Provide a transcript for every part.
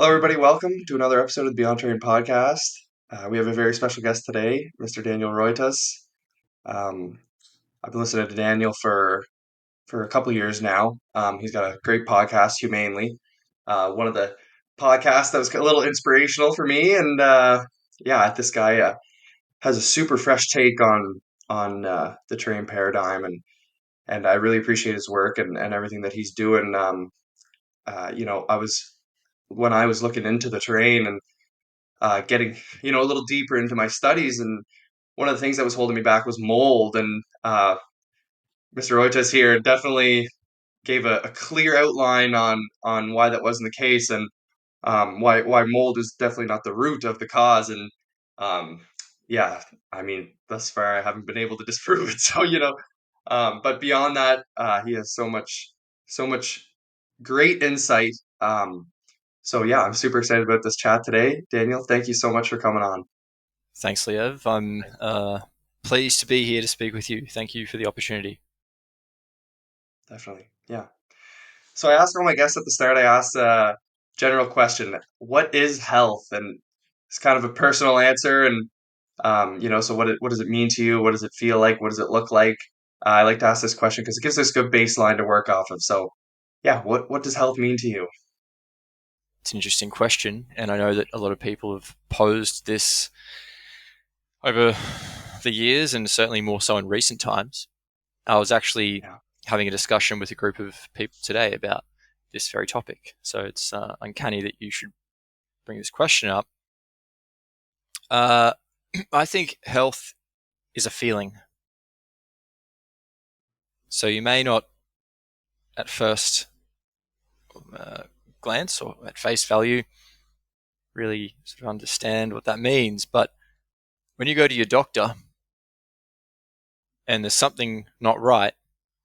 Hello, everybody. Welcome to another episode of the Beyond Train podcast. We have a very special guest today, Mr. Daniel Roytas. Um, I've been listening to Daniel for a couple years now. He's got a great podcast, Humanely. One of the podcasts that was a little inspirational for me, and yeah, this guy has a super fresh take on the train paradigm, and I really appreciate his work and everything that he's doing. I was when I was looking into the terrain and getting a little deeper into my studies, and one of the things that was holding me back was mold. And Mr. Roytas here definitely gave a clear outline on why that wasn't the case, and why mold is definitely not the root of the cause. And um, yeah, I mean, thus far I haven't been able to disprove it. So but beyond that, he has so much great insight. So yeah, I'm super excited about this chat today. Daniel, thank you so much for coming on. Thanks, Liev. I'm pleased to be here to speak with you. Thank you for the opportunity. Definitely. Yeah. So I asked all my guests at the start, I asked a general question, what is health? And it's kind of a personal answer. And, so what does it mean to you? What does it feel like? What does it look like? I like to ask this question because it gives us a good baseline to work off of. So yeah, what does health mean to you? It's an interesting question, and I know that a lot of people have posed this over the years, and certainly more so in recent times. I was actually Yeah. having a discussion with a group of people today about this very topic. So it's uncanny that you should bring this question up. Uh, I think health is a feeling. So you may not, at first uh, glance or at face value, really sort of understand what that means. But when you go to your doctor and there's something not right,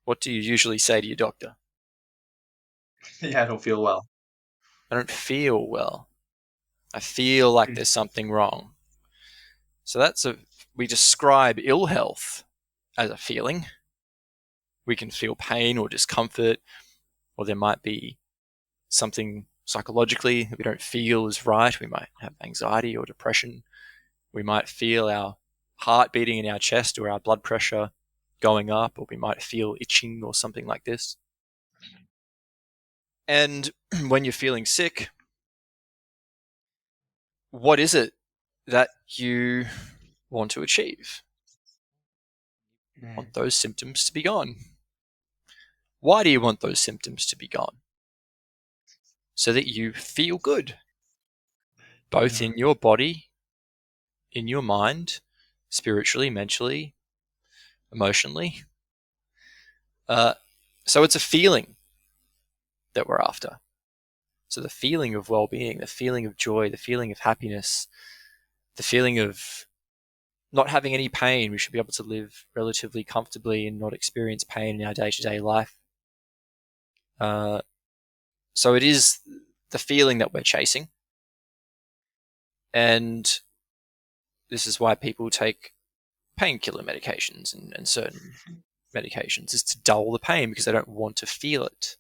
what do you usually say to your doctor? Yeah, I don't feel well. I don't feel well. I feel like there's something wrong. So we describe ill health as a feeling. We can feel pain or discomfort, or there might be something psychologically that we don't feel is right. We might have anxiety or depression. We might feel our heart beating in our chest or our blood pressure going up, or we might feel itching or something like this. And when you're feeling sick, what is it that you want to achieve? You Mm. want those symptoms to be gone. Why do you want those symptoms to be gone? So that you feel good, both Yeah. in your body, in your mind, spiritually, mentally, emotionally. Uh, so it's a feeling that we're after. So the feeling of well-being, the feeling of joy, the feeling of happiness, the feeling of not having any pain. We should be able to live relatively comfortably and not experience pain in our day-to-day life. Uh, so it is the feeling that we're chasing. And this is why people take painkiller medications and certain medications, is to dull the pain because they don't want to feel it.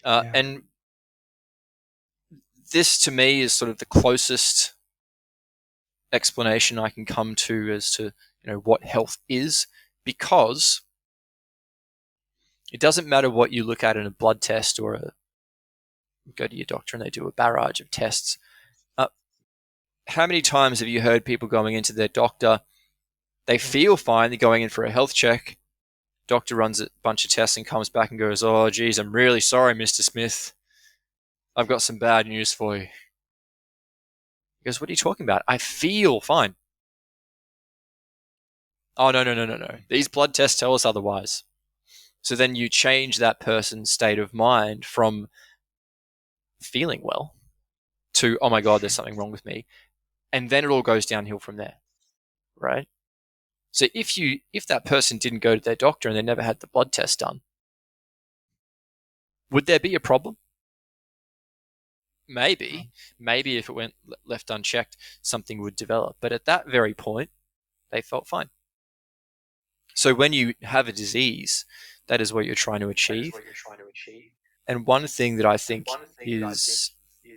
Yeah. And this to me is sort of the closest explanation I can come to as to what health is, because it doesn't matter what you look at in a blood test or go to your doctor and they do a barrage of tests. Uh, how many times have you heard people going into their doctor? They feel fine. They're going in for a health check. Doctor runs a bunch of tests and comes back and goes, "Oh, geez, I'm really sorry, Mr. Smith. I've got some bad news for you." He goes, "What are you talking about? I feel fine." "Oh, no, no, no, no, no. These blood tests tell us otherwise." So then you change that person's state of mind from feeling well to, "Oh my God, there's something wrong with me." And then it all goes downhill from there, right? So if that person didn't go to their doctor and they never had the blood test done, would there be a problem? Maybe if it went left unchecked, something would develop. But at that very point, they felt fine. So when you have a disease, that is what you're trying to achieve. And one thing that I think is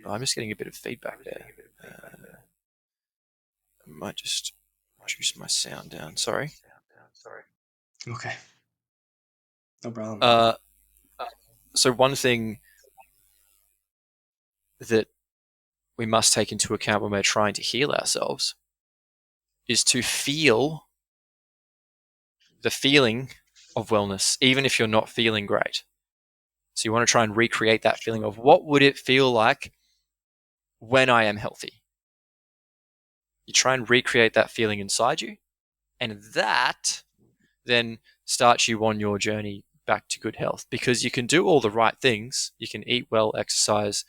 I'm just getting a bit of feedback there. I might just reduce my sound down. Sorry. Okay, no problem. Uh, so one thing that we must take into account when we're trying to heal ourselves is to feel the feeling of wellness, even if you're not feeling great. So you want to try and recreate that feeling of what would it feel like when I am healthy. You try and recreate that feeling inside you, and that then starts you on your journey back to good health, because you can do all the right things. You can eat well, exercise,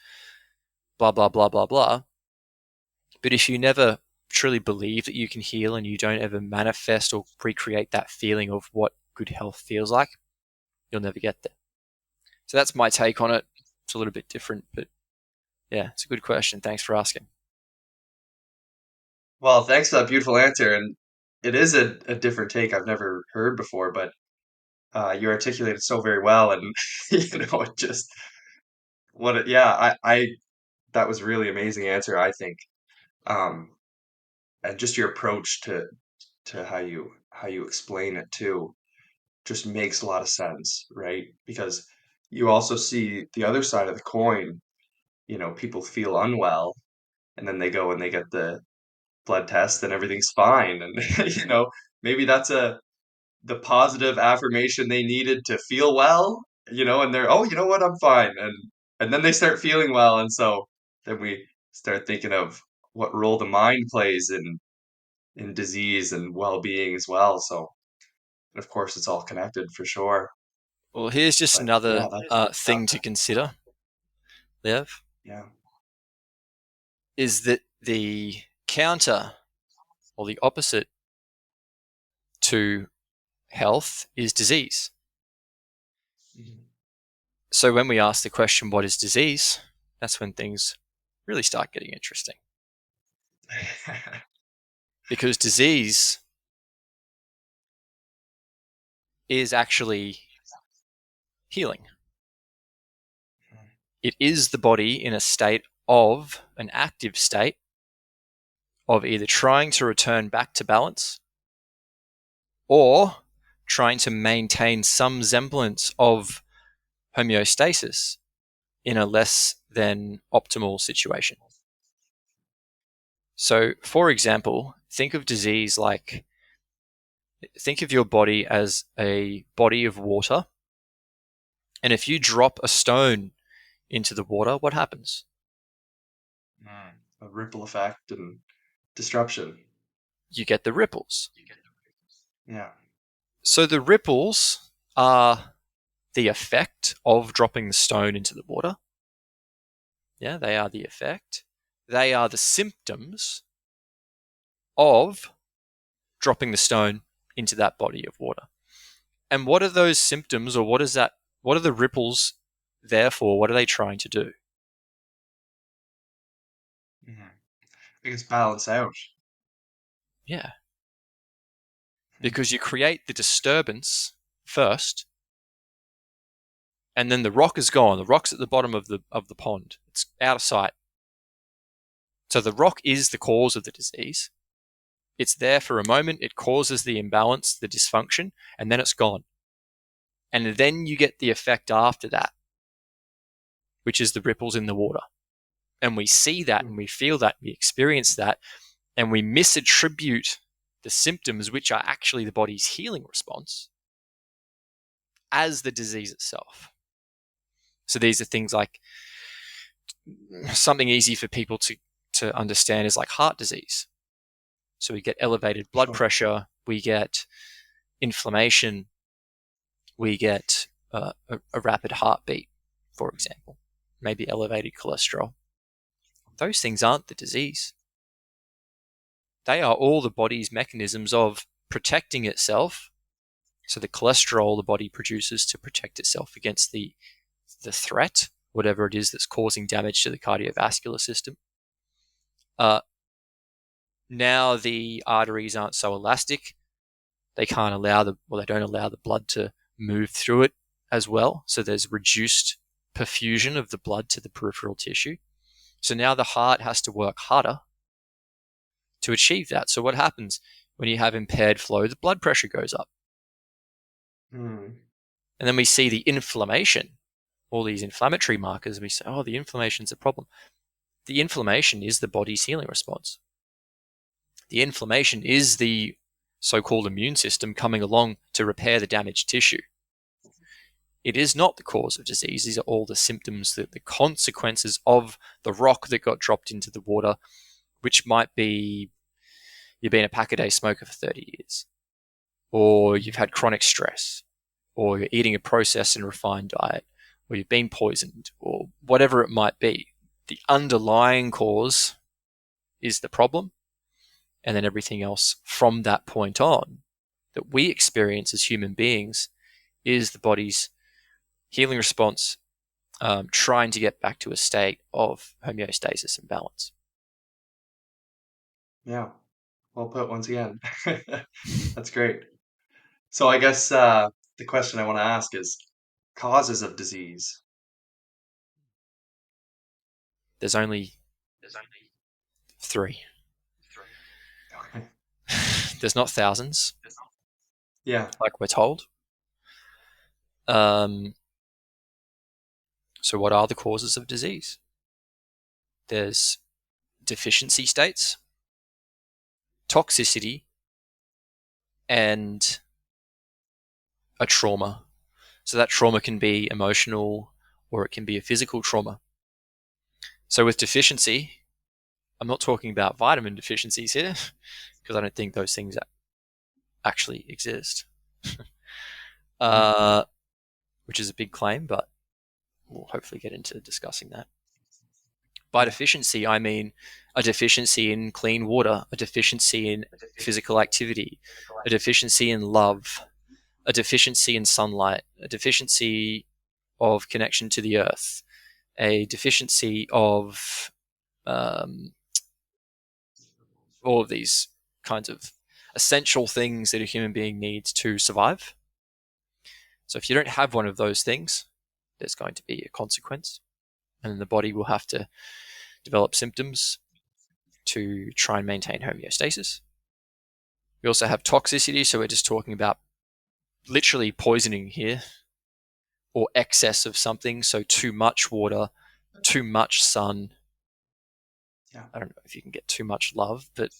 blah, blah, blah, blah, blah. But if you never truly believe that you can heal and you don't ever manifest or recreate that feeling of what good health feels like, you'll never get there. So that's my take on it. It's a little bit different, but yeah, it's a good question. Thanks for asking. Well, thanks for that beautiful answer. And it is a different take I've never heard before, but you articulate it so very well. And, it just, I that was a really amazing answer, I think. Um, and just your approach to how you explain it too just makes a lot of sense, right? Because you also see the other side of the coin, people feel unwell and then they go and they get the blood test and everything's fine. And, maybe that's the positive affirmation they needed to feel well, and they're, oh, you know what, I'm fine. And then they start feeling well. And so then we start thinking of what role the mind plays in disease and well-being as well. So, and of course, it's all connected for sure. Well, here's just But another yeah, that's thing to consider, Lev, yeah. is that the counter or the opposite to health is disease. Mhm. So when we ask the question, what is disease? That's when things really start getting interesting. Because disease is actually healing. It is the body in a state of an active state of either trying to return back to balance or trying to maintain some semblance of homeostasis in a less than optimal situation. So, for example, think of disease like, think of your body as a body of water. And if you drop a stone into the water, what happens? A ripple effect and disruption. You get the ripples. Yeah. So the ripples are the effect of dropping the stone into the water. Yeah, they are the effect. They are the symptoms of dropping the stone into that body of water. And what are those symptoms, or what is that? What are the ripples there for? What are they trying to do? Mhm. I guess balance out. Yeah, because you create the disturbance first, and then the rock is gone. The rock's at the bottom of the pond. It's out of sight. So the rock is the cause of the disease. It's there for a moment. It causes the imbalance, the dysfunction, and then it's gone. And then you get the effect after that, which is the ripples in the water. And we see that and we feel that, we experience that, and we misattribute the symptoms, which are actually the body's healing response, as the disease itself. So these are things like, something easy for people to understand is like heart disease. So we get elevated blood Sure. pressure, we get inflammation, we get a rapid heartbeat, for example, maybe elevated cholesterol. Those things aren't the disease. They are all the body's mechanisms of protecting itself. So the cholesterol the body produces to protect itself against the threat, whatever it is that's causing damage to the cardiovascular system. Now the arteries aren't so elastic. They don't allow the blood to move through it as well. So there's reduced perfusion of the blood to the peripheral tissue. So now the heart has to work harder to achieve that. So what happens when you have impaired flow? The blood pressure goes up. Hmm. And then we see the inflammation, all these inflammatory markers. And we say, oh, the inflammation's a problem. The inflammation is the body's healing response. The inflammation is the so-called immune system coming along to repair the damaged tissue. It is not the cause of disease. These are all the symptoms, the consequences of the rock that got dropped into the water, which might be you've been a pack-a-day smoker for 30 years, or you've had chronic stress, or you're eating a processed and refined diet, or you've been poisoned, or whatever it might be. The underlying cause is the problem, and then everything else from that point on that we experience as human beings is the body's healing response, trying to get back to a state of homeostasis and balance. Yeah. Well put once again. That's great. So I guess the question I want to ask is causes of disease. There's only three. Okay. There's not thousands, Yeah. like we're told. Um, so, what are the causes of disease? There's deficiency states, toxicity, and a trauma. So, that trauma can be emotional or it can be a physical trauma. So, with deficiency, I'm not talking about vitamin deficiencies here because I don't think those things actually exist, Mhm. uh, which is a big claim, but we'll hopefully get into discussing that. By Yeah. deficiency, I mean a deficiency in clean water, a deficiency in physical activity, a deficiency in love, a deficiency in sunlight, a deficiency of connection to the earth, a deficiency of um, all of these kinds of essential things that a human being needs to survive. So if you don't have one of those things, there's going to be a consequence, and the body will have to develop symptoms to try and maintain homeostasis. We also have toxicity, so we're just talking about literally poisoning here, or excess of something, so too much water, too much sun. Yeah. I don't know if you can get too much love, but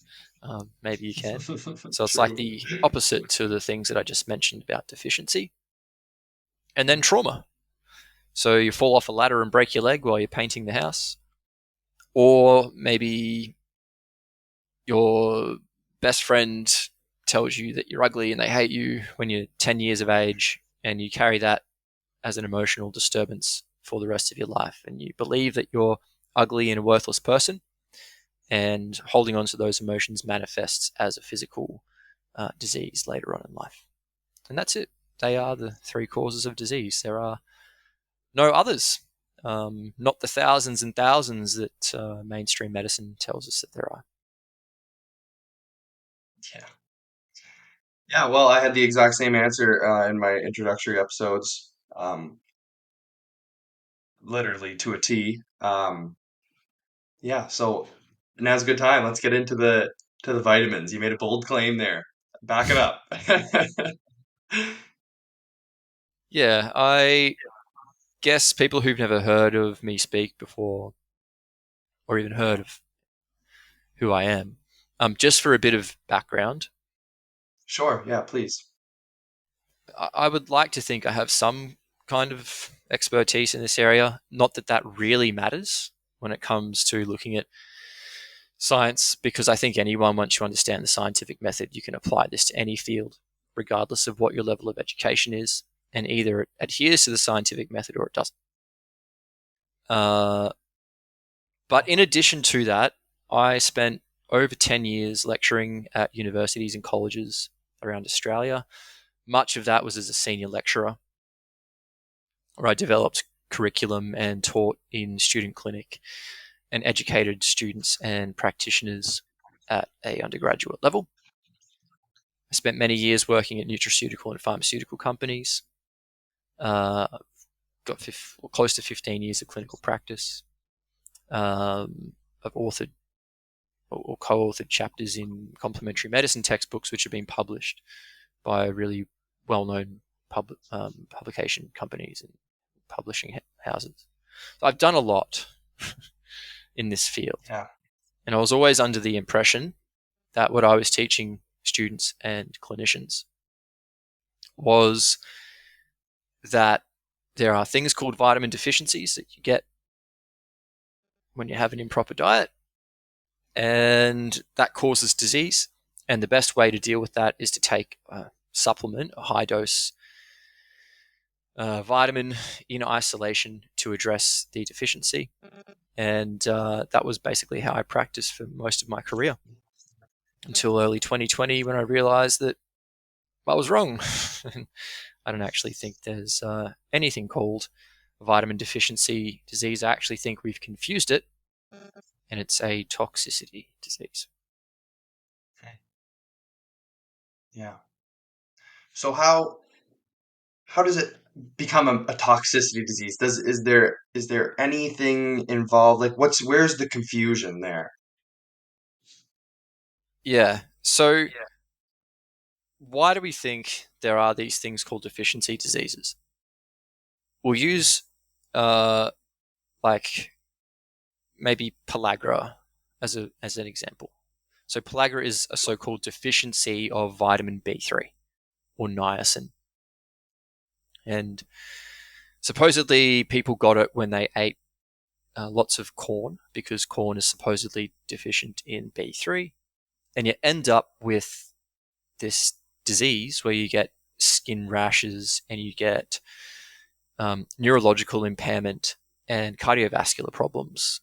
maybe you can. So it's like True. the opposite to the things that I just mentioned about deficiency. And then trauma. So you fall off a ladder and break your leg while you're painting the house, or maybe your best friend tells you that you're ugly and they hate you when you're 10 years of age, and you carry that as an emotional disturbance for the rest of your life, and you believe that you're ugly and a worthless person, and holding on to those emotions manifests as a physical disease later on in life. And that's it. They are the three causes of disease. There are no others, not the thousands and thousands that mainstream medicine tells us that there are. Yeah. Yeah. Well, I had the exact same answer in my introductory episodes, literally to a T. Yeah. So now's a good time. Let's get into the vitamins. You made a bold claim there. Back it up. Yeah, I guess people who've never heard of me speak before, or even heard of who I am, just for a bit of background, Sure. Yeah. Please. I would like to think I have some kind of expertise in this area. Not that that really matters when it comes to looking at science, because I think anyone, once you understand the scientific method, you can apply this to any field, regardless of what your level of education is, and either it adheres to the scientific method or it doesn't. Uh, but in addition to that, I spent over 10 years lecturing at universities and colleges around Australia. Much of that was as a senior lecturer, where I developed curriculum and taught in student clinic and educated students and practitioners at a undergraduate level. I spent many years working at nutraceutical and pharmaceutical companies. Uh, got close to 15 years of clinical practice. I've authored or co-authored chapters in complementary medicine textbooks, which have been published by really well-known publication companies and publishing houses. So I've done a lot in this field. Yeah. And I was always under the impression that what I was teaching students and clinicians was that there are things called vitamin deficiencies that you get when you have an improper diet, and that causes disease. And the best way to deal with that is to take a supplement, a high dose vitamin in isolation to address the deficiency. And that was basically how I practiced for most of my career until early 2020, when I realized that I was wrong. I don't actually think there's anything called vitamin deficiency disease. I actually think we've confused it, and it's a toxicity disease. Okay. Yeah. So how does it become a toxicity disease? Is there anything involved? Like where's the confusion there? Yeah. So why do we think there are these things called deficiency diseases? We'll use like maybe pellagra as an example. So pellagra is a so-called deficiency of vitamin B3 or niacin. And supposedly people got it when they ate lots of corn, because corn is supposedly deficient in B3. And you end up with this disease where you get skin rashes and you get neurological impairment and cardiovascular problems,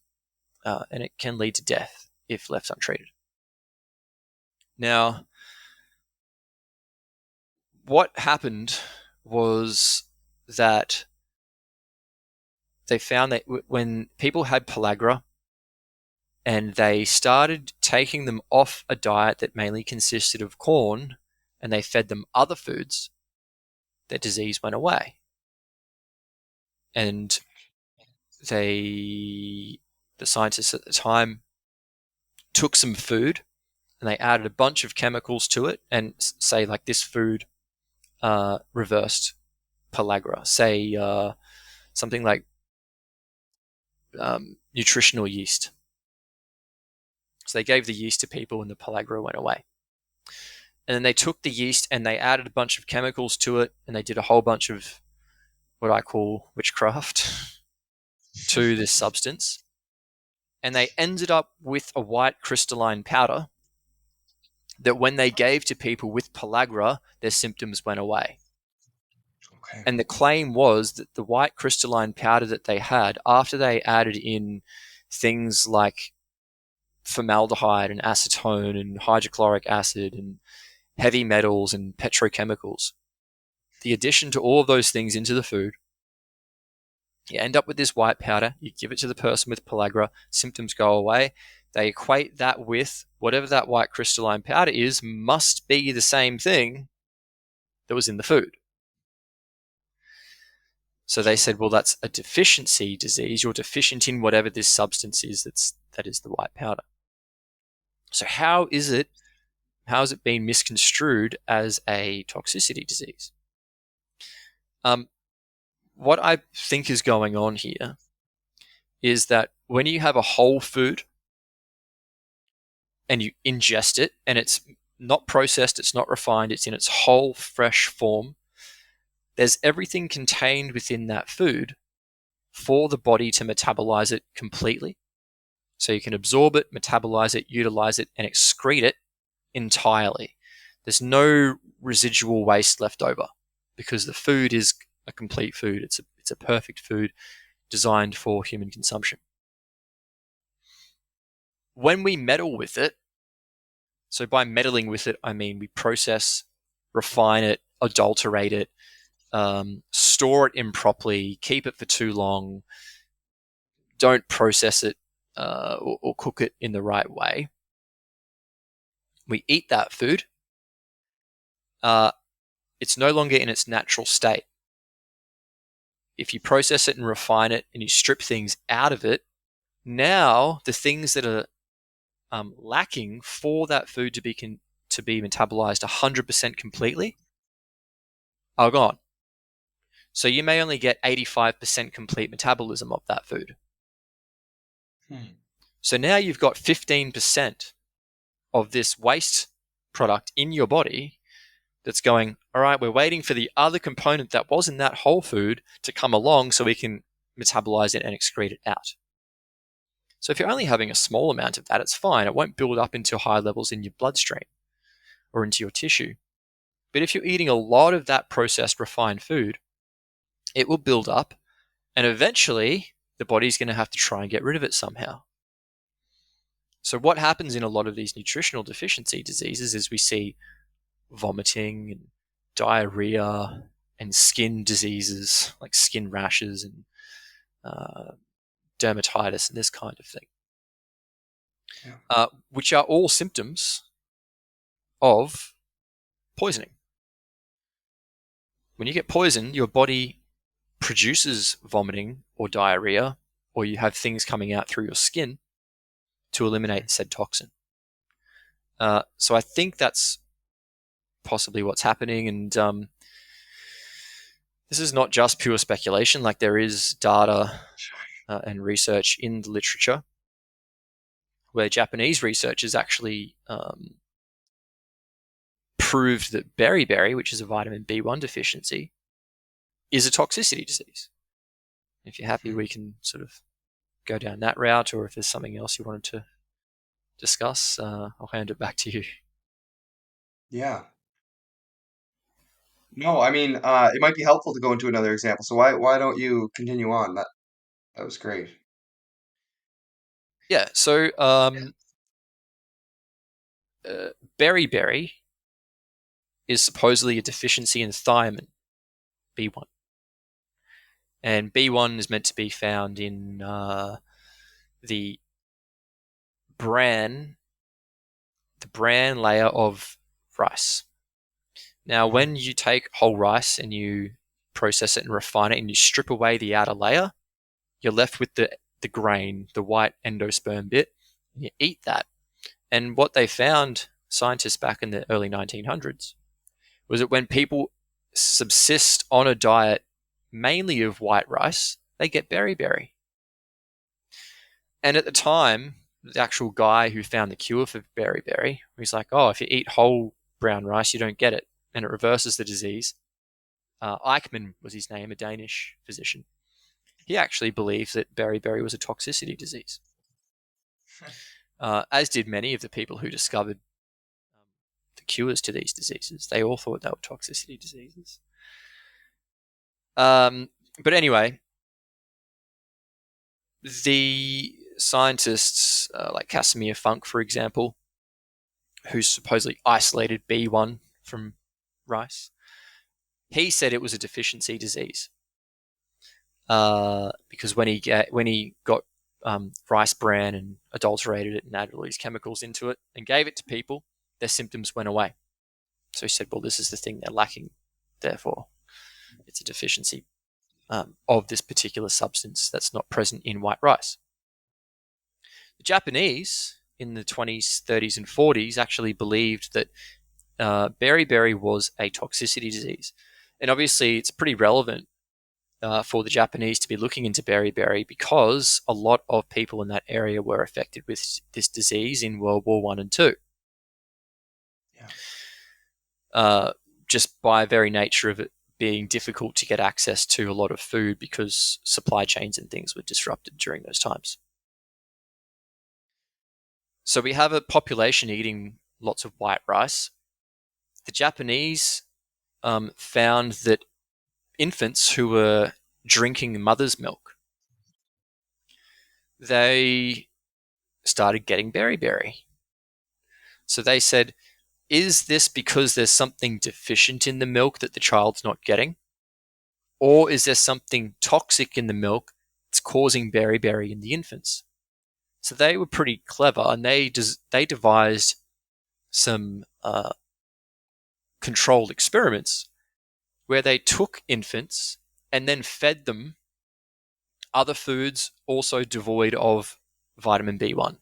and it can lead to death if left untreated. Now, what happened was that they found that when people had pellagra and they started taking them off a diet that mainly consisted of corn and they fed them other foods, their disease went away. And the scientists at the time took some food and they added a bunch of chemicals to it, and say like this food reversed pellagra. Say something like nutritional yeast. So they gave the yeast to people and the pellagra went away. And then they took the yeast and they added a bunch of chemicals to it, and they did a whole bunch of what I call witchcraft to this substance. And they ended up with a white crystalline powder that when they gave to people with pellagra, their symptoms went away. Okay. And the claim was that the white crystalline powder that they had, after they added in things like formaldehyde and acetone and hydrochloric acid and heavy metals and petrochemicals, the addition to all of those things into the food, you end up with this white powder, you give it to the person with pellagra, symptoms go away. They equate that with whatever that white crystalline powder is must be the same thing that was in the food. So they said, well, that's a deficiency disease. You're deficient in whatever this substance is that is the white powder. So how has it been misconstrued as a toxicity disease? What I think is going on here is that when you have a whole food and you ingest it and it's not processed, it's not refined, it's in its whole fresh form, there's everything contained within that food for the body to metabolize it completely. So you can absorb it, metabolize it, utilize it, and excrete it entirely. There's no residual waste left over because the food is a complete food. It's a perfect food designed for human consumption. When we meddle with it, so by meddling with it, I mean we process, refine it, adulterate it, store it improperly, keep it for too long, don't process it or cook it in the right way. We eat that food. It's no longer in its natural state. If you process it and refine it and you strip things out of it, Now, the things that are lacking for that food to be metabolized 100% completely are gone. So you may only get 85% complete metabolism of that food. So now you've got 15% of this waste product in your body that's going, all right, we're waiting for the other component that was in that whole food to come along so we can metabolize it and excrete it out. So if you're only having a small amount of that, it's fine. It won't build up into high levels in your bloodstream or into your tissue. But if you're eating a lot of that processed, refined food, it will build up, and eventually the body's going to have to try and get rid of it somehow. So what happens in a lot of these nutritional deficiency diseases is we see vomiting and diarrhea and skin diseases like skin rashes and dermatitis and this kind of thing, which are all symptoms of poisoning. When you get poisoned, your body produces vomiting or diarrhea, or you have things coming out through your skin to eliminate said toxin. So I think that's possibly what's happening, and this is not just pure speculation. Like, there is data and research in the literature where Japanese researchers actually proved that beriberi, which is a vitamin B1 deficiency, is a toxicity disease. If you're happy, we can sort of go down that route, or if there's something else you wanted to discuss, I'll hand it back to you. Yeah. No, I mean, it might be helpful to go into another example. So why don't you continue on? That was great. Yeah, so beriberi is supposedly a deficiency in thiamine, B1. And B1 is meant to be found in the bran layer of rice. Now, when you take whole rice and you process it and refine it and you strip away the outer layer, you're left with the grain, the white endosperm bit, and you eat that. And what they found, scientists back in the early 1900s, was that when people subsist on a diet mainly of white rice, they get beriberi. And at the time, the actual guy who found the cure for beriberi, he's like, oh, if you eat whole brown rice, you don't get it, and it reverses the disease. Eichmann was his name, a Danish physician. He actually believed that beriberi was a toxicity disease, as did many of the people who discovered the cures to these diseases. They all thought they were toxicity diseases. But anyway, the scientists like Casimir Funk, for example, who supposedly isolated B1 from rice, he said it was a deficiency disease because when he got rice bran and adulterated it and added all these chemicals into it and gave it to people, their symptoms went away. So he said, well, this is the thing they're lacking, therefore it's a deficiency of this particular substance that's not present in white rice. The Japanese in the 20s, 30s, and 40s actually believed that beriberi was a toxicity disease. And obviously it's pretty relevant for the Japanese to be looking into beriberi because a lot of people in that area were affected with this disease in World War I and II. Yeah. Just by very nature of it being difficult to get access to a lot of food because supply chains and things were disrupted during those times. So we have a population eating lots of white rice. The Japanese found that infants who were drinking mother's milk, they started getting beriberi. So they said, is this because there's something deficient in the milk that the child's not getting? Or is there something toxic in the milk that's causing beriberi in the infants? So they were pretty clever, and they devised some controlled experiments where they took infants and then fed them other foods also devoid of vitamin B1.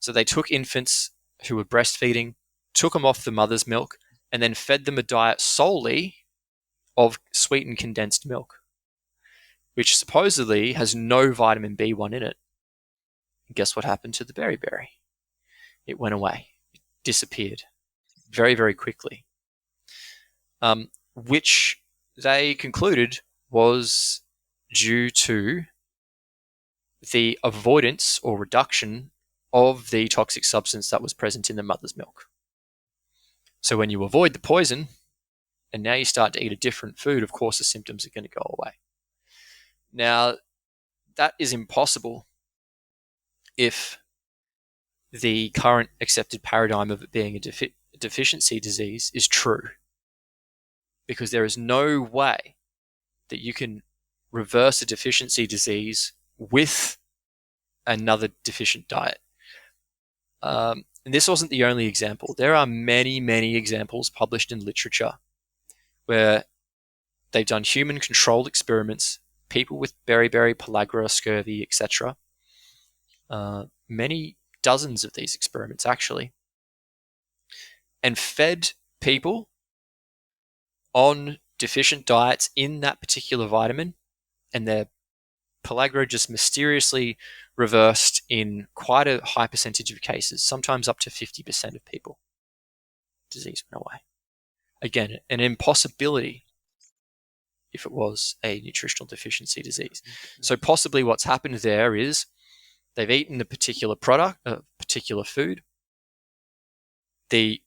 So they took infants who were breastfeeding, took them off the mother's milk, and then fed them a diet solely of sweetened condensed milk, which supposedly has no vitamin B1 in it. And guess what happened to the beriberi? It went away. It disappeared very, very quickly, which they concluded was due to the avoidance or reduction of the toxic substance that was present in the mother's milk. So when you avoid the poison and now you start to eat a different food, of course the symptoms are going to go away. Now, that is impossible if the current accepted paradigm of it being a deficiency disease is true, because there is no way that you can reverse a deficiency disease with another deficient diet. And this wasn't the only example. There are many, many examples published in literature where they've done human controlled experiments, people with beriberi, pellagra, scurvy, etc. Many dozens of these experiments actually, and fed people on deficient diets in that particular vitamin, and their pellagra just mysteriously reversed in quite a high percentage of cases, sometimes up to 50% of people. Disease went away. Again, an impossibility if it was a nutritional deficiency disease. So possibly what's happened there is they've eaten a particular product, a particular food. The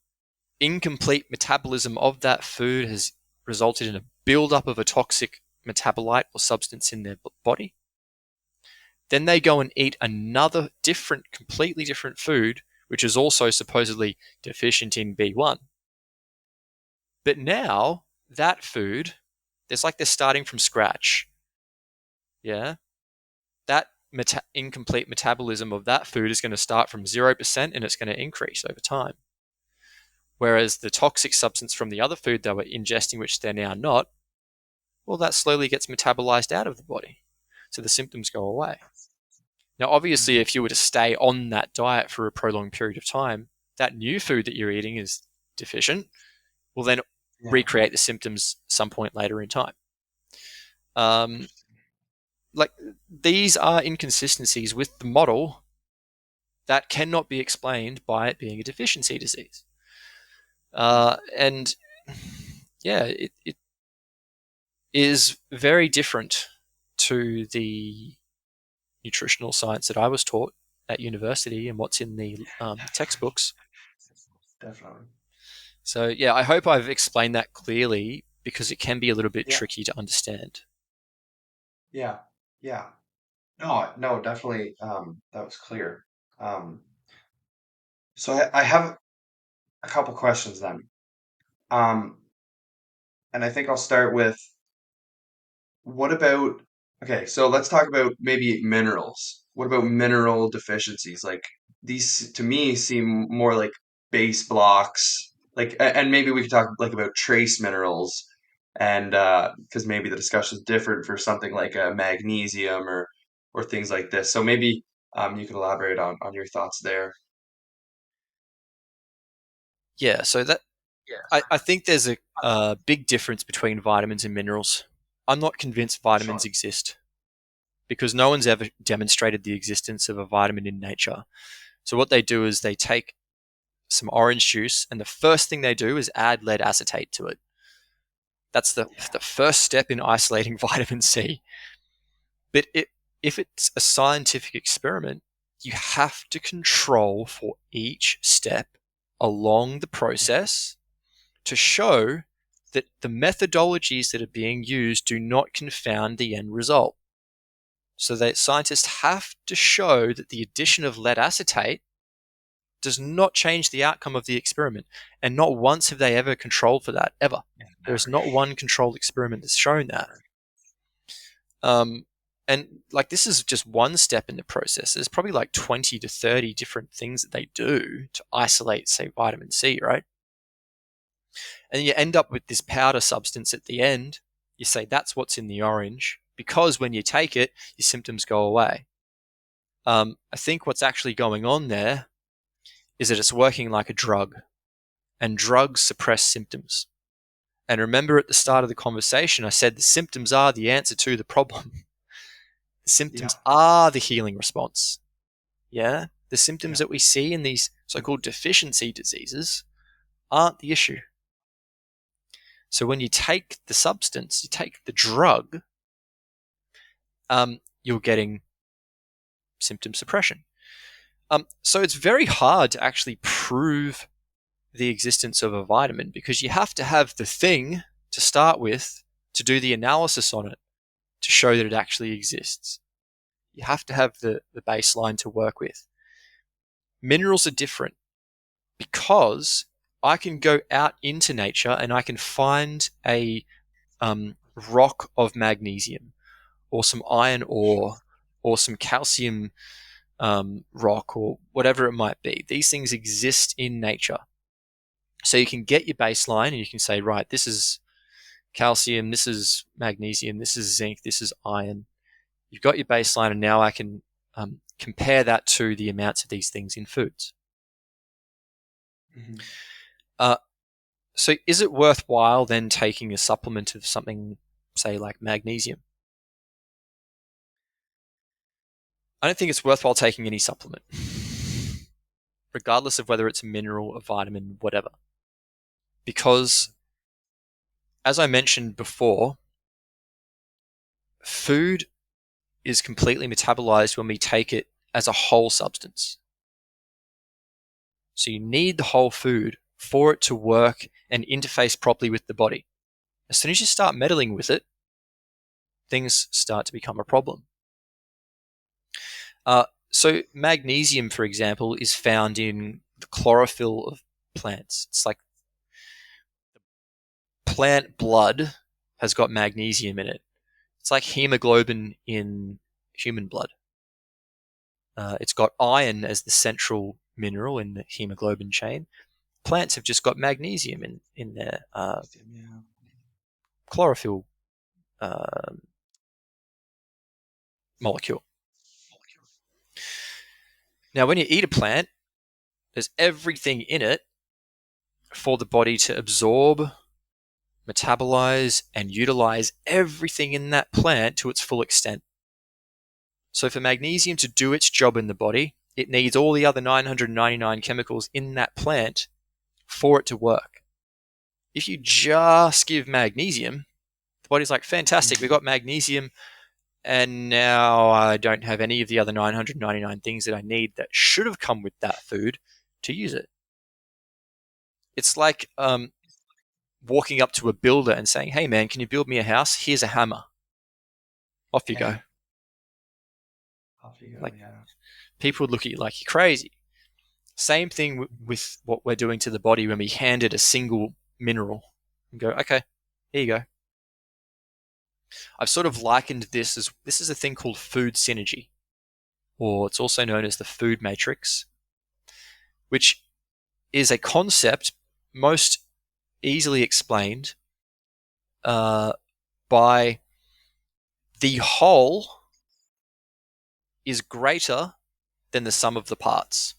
incomplete metabolism of that food has resulted in a buildup of a toxic metabolite or substance in their body. Then they go and eat another different, completely different food, which is also supposedly deficient in B1. But now that food, it's like they're starting from scratch. Yeah. That incomplete metabolism of that food is going to start from 0% and it's going to increase over time. Whereas the toxic substance from the other food they were ingesting, which they're now not, well, that slowly gets metabolized out of the body. So the symptoms go away. Now, obviously, if you were to stay on that diet for a prolonged period of time, that new food that you're eating is deficient, will then recreate the symptoms some point later in time. Like, these are inconsistencies with the model that cannot be explained by it being a deficiency disease. And yeah, it is very different to the nutritional science that I was taught at university and what's in the textbooks. Definitely. So yeah, I hope I've explained that clearly, because it can be a little bit tricky to understand. Yeah. Yeah. No, definitely. That was clear. So I have a couple questions then. Um, and I think I'll start with, what about, okay, so let's talk about maybe minerals. What about mineral deficiencies? Like, these to me seem more like base blocks. Like, and maybe we could talk like about trace minerals, and because maybe the discussion is different for something like magnesium or things like this. So maybe you could elaborate on your thoughts there. Yeah, so that I think there's a big difference between vitamins and minerals. I'm not convinced vitamins Sure. exist, because no one's ever demonstrated the existence of a vitamin in nature. So what they do is they take some orange juice, and the first thing they do is add lead acetate to it. That's the first step in isolating vitamin C. But if it's a scientific experiment, you have to control for each step along the process to show that the methodologies that are being used do not confound the end result. So that scientists have to show that the addition of lead acetate does not change the outcome of the experiment. And not once have they ever controlled for that, ever. There's not one controlled experiment that's shown that. And like, this is just one step in the process. There's probably like 20 to 30 different things that they do to isolate, say, vitamin C, right? And you end up with this powder substance at the end. You say that's what's in the orange, because when you take it, your symptoms go away. I think what's actually going on there is that it's working like a drug, and drugs suppress symptoms. And remember at the start of the conversation, I said the symptoms are the answer to the problem. The Yeah. symptoms are the healing response. Yeah? The symptoms Yeah. that we see in these so-called deficiency diseases aren't the issue. So when you take the substance, you take the drug, you're getting symptom suppression. So it's very hard to actually prove the existence of a vitamin because you have to have the thing to start with to do the analysis on it to show that it actually exists. You have to have the baseline to work with. Minerals are different because I can go out into nature and I can find a rock of magnesium or some iron ore or some calcium rock or whatever it might be. These things exist in nature. So you can get your baseline and you can say, right, this is calcium, this is magnesium, this is zinc, this is iron. You've got your baseline, and now I can compare that to the amounts of these things in foods. Mm-hmm. So is it worthwhile then taking a supplement of something, say, like magnesium? I don't think it's worthwhile taking any supplement, regardless of whether it's a mineral, a vitamin, whatever. Because, as I mentioned before, food is completely metabolized when we take it as a whole substance. So you need the whole food for it to work and interface properly with the body. As soon as you start meddling with it, things start to become a problem. So magnesium, for example, is found in the chlorophyll of plants. It's like plant blood has got magnesium in it. It's like hemoglobin in human blood. It's got iron as the central mineral in the hemoglobin chain. Plants have just got magnesium in their chlorophyll molecule. Now, when you eat a plant, there's everything in it for the body to absorb, metabolize, and utilize everything in that plant to its full extent. So for magnesium to do its job in the body, it needs all the other 999 chemicals in that plant for it to work. If you just give magnesium, the body's like, fantastic, we got magnesium, and now I don't have any of the other 999 things that I need that should have come with that food to use it. It's like walking up to a builder and saying, hey man, can you build me a house? Here's a hammer. Off you go. Off you go, Like, yeah. people would look at you like you're crazy. Same thing with what we're doing to the body when we hand it a single mineral and go, okay, here you go. I've sort of likened this is a thing called food synergy, or it's also known as the food matrix, which is a concept most easily explained by the whole is greater than the sum of the parts.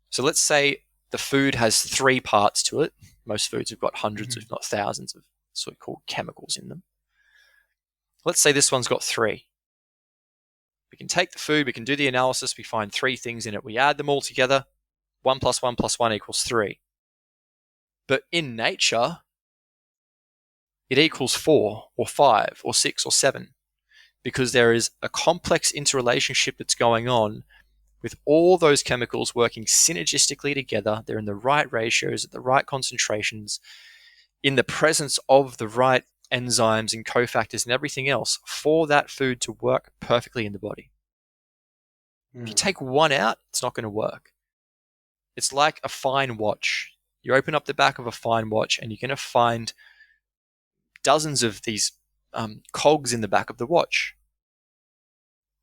So let's say the food has 3 parts to it. Most foods have got hundreds, if not thousands, of so-called chemicals in them. Let's say this one's got 3. We can take the food, we can do the analysis, we find 3 things in it. We add them all together. 1 plus 1 plus 1 equals 3. But in nature, it equals 4 or 5 or 6 or 7 because there is a complex interrelationship that's going on with all those chemicals working synergistically together. They're in the right ratios, at the right concentrations, in the presence of the right enzymes and cofactors and everything else for that food to work perfectly in the body. If you take one out, it's not going to work. It's like a fine watch. You open up the back of a fine watch and you're going to find dozens of these cogs in the back of the watch.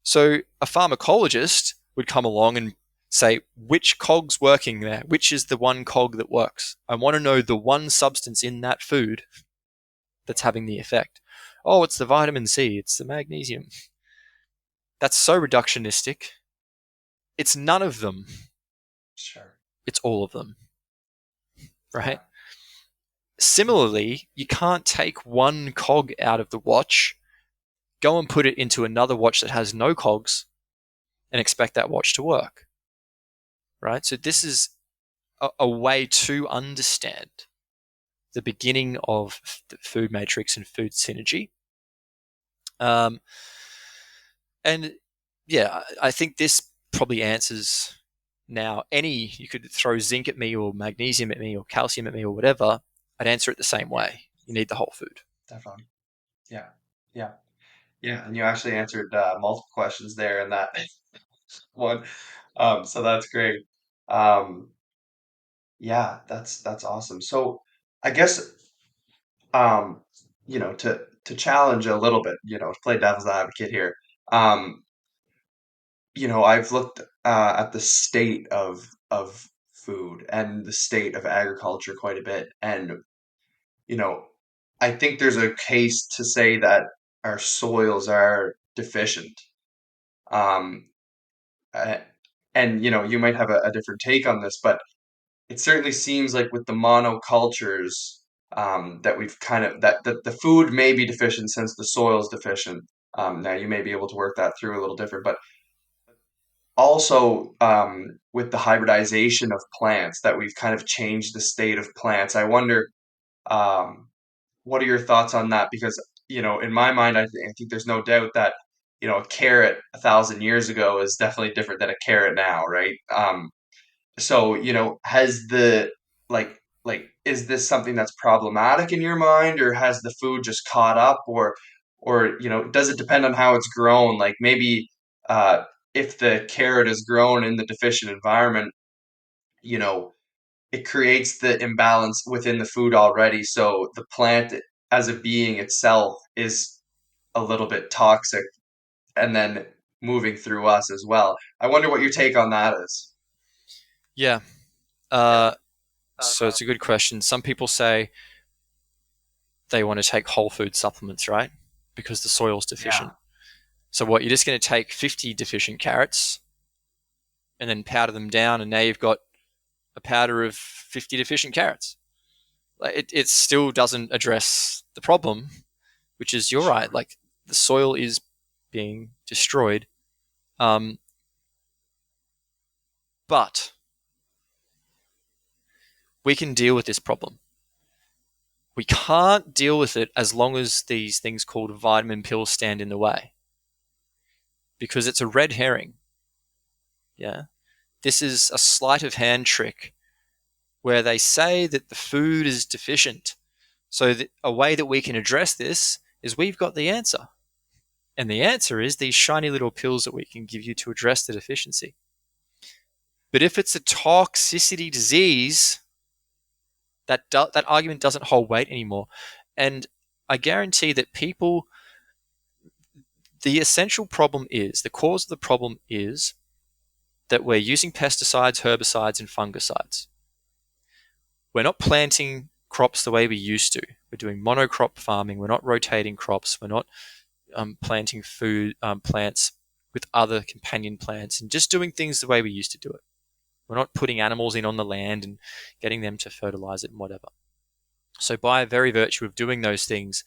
So a pharmacologist would come along and say, which cog's working there? Which is the one cog that works? I want to know the one substance in that food that's having the effect. Oh, it's the vitamin C. It's the magnesium. That's so reductionistic. It's none of them. Sure. It's all of them, Yeah. right? Similarly, you can't take one cog out of the watch, go and put it into another watch that has no cogs, and expect that watch to work, right? So this is a way to understand the beginning of the food matrix and food synergy. Um, and yeah, I think this probably answers now you could throw zinc at me or magnesium at me or calcium at me or whatever. I'd answer it the same Yeah. way. You need the whole food. Definitely. Yeah. Yeah. Yeah. And you actually answered multiple questions there in that one. So that's great. Um, yeah, that's awesome. So I guess um, to challenge a little bit, to play devil's advocate here. Um, I've looked at the state of food and the state of agriculture quite a bit, and you know, I think there's a case to say that our soils are deficient. Um, uh, and you might have a different take on this, but it certainly seems like with the monocultures that we've that the food may be deficient since the soil's deficient. Now you may be able to work that through a little different, but also with the hybridization of plants that we've kind of changed the state of plants. I wonder, um, what are your thoughts on that? Because in my mind, I think there's no doubt that a carrot 1,000 years ago is definitely different than a carrot now, right? So, has the like is this something that's problematic in your mind, or has the food just caught up, or does it depend on how it's grown? Like maybe uh if the carrot is grown in the deficient environment, you know, it creates the imbalance within the food already, so the plant as a being itself is a little bit toxic and then moving through us as well. I wonder what your take on that is. Yeah. Uh, so it's a good question. Some people say they want to take whole food supplements, right? Because the soil's Yeah. deficient. So what, you're just going to take 50 deficient carrots and then powder them down, and now you've got a powder of 50 deficient carrots. Like it still doesn't address the problem, which is, you're right, Sure. like the soil is being destroyed. Um, but we can deal with this problem. We can't deal with it as long as these things called vitamin pills stand in the way, because it's a red herring. Yeah. This is a sleight of hand trick where they say that the food is deficient. So a way that we can address this is we've got the answer. And the answer is these shiny little pills that we can give you to address the deficiency. But if it's a toxicity disease, that argument doesn't hold weight anymore. And I guarantee that the essential problem is, the cause of the problem is that we're using pesticides, herbicides, and fungicides. We're not planting crops the way we used to. We're doing monocrop farming. We're not rotating crops. We're not planting food plants with other companion plants, and just doing things the way we used to do it. We're not putting animals in on the land and getting them to fertilize it and whatever. So by very virtue of doing those things,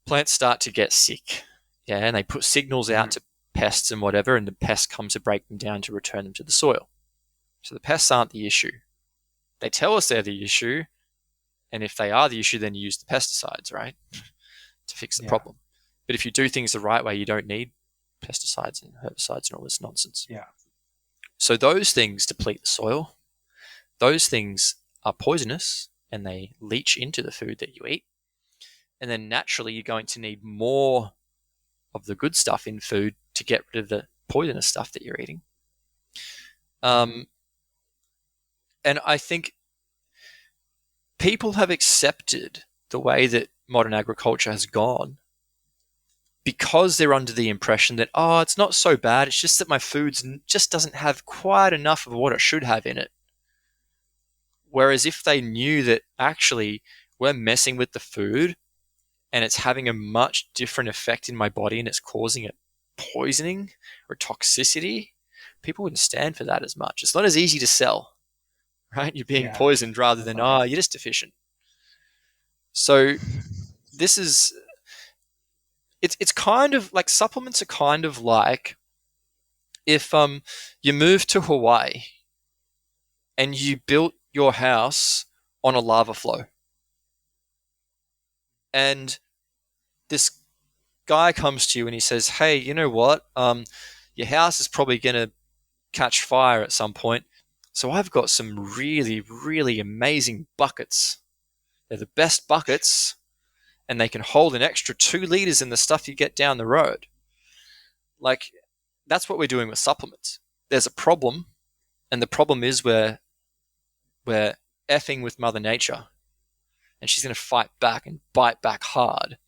plants start to get sick. Yeah, and they put signals out Mhm. to pests and whatever, and the pests come to break them down to return them to the soil. So the pests aren't the issue. They tell us they're the issue, and if they are the issue, then you use the pesticides, right, to fix the Yeah. problem. But if you do things the right way, you don't need pesticides and herbicides and all this nonsense. Yeah. So those things deplete the soil. Those things are poisonous, and they leach into the food that you eat. And then naturally, you're going to need more of the good stuff in food to get rid of the poisonous stuff that you're eating. Hmm. Um, and I think people have accepted the way that modern agriculture has gone because they're under the impression that, oh, it's not so bad. It's just that my food just doesn't have quite enough of what it should have in it. Whereas if they knew that actually we're messing with the food and it's having a much different effect in my body and it's causing poisoning or toxicity, people wouldn't stand for that as much. It's not as easy to sell, right? You're being Yeah, poisoned rather than, definitely. you're just deficient. So this is, it's kind of like, supplements are kind of like if you move to Hawaii and you built your house on a lava flow, and this guy comes to you and he says, "Hey, you know what? Your house is probably going to catch fire at some point. So I've got some really, really amazing buckets. They're the best buckets, and they can hold an extra 2 liters in the stuff you get down the road." Like, that's what we're doing with supplements. There's a problem, and the problem is we're effing with Mother Nature, and she's going to fight back and bite back hard.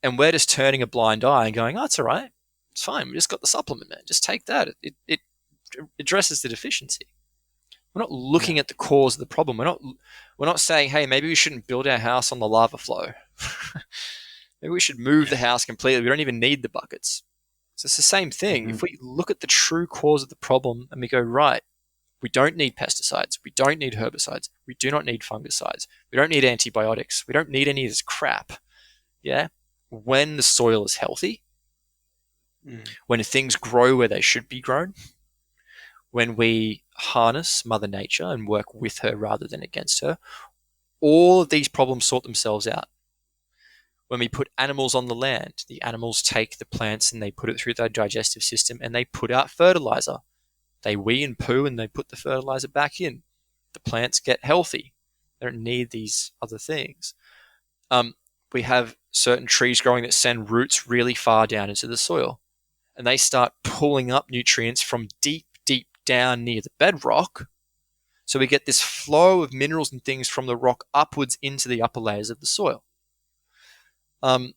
And we're just turning a blind eye and going, "Oh, it's all right. It's fine. We just got the supplement, man. Just take that. It addresses the deficiency." We're not looking Yeah. at the cause of the problem. We're not saying, "Hey, maybe we shouldn't build our house on the lava flow. Maybe we should move Yeah. the house completely. We don't even need the buckets." So it's the same thing. If Hmm. we look at the true cause of the problem and we go, right, we don't need pesticides, we don't need herbicides, we do not need fungicides, we don't need antibiotics, we don't need any of this crap. Yeah. When the soil is healthy, Mm. when things grow where they should be grown, when we harness Mother Nature and work with her rather than against her, all of these problems sort themselves out. When we put animals on the land, the animals take the plants and they put it through their digestive system and they put out fertilizer. They wee and poo and they put the fertilizer back in. The plants get healthy. They don't need these other things. Um, we have certain trees growing that send roots really far down into the soil, and they start pulling up nutrients from deep, deep down near the bedrock. So we get this flow of minerals and things from the rock upwards into the upper layers of the soil. Um,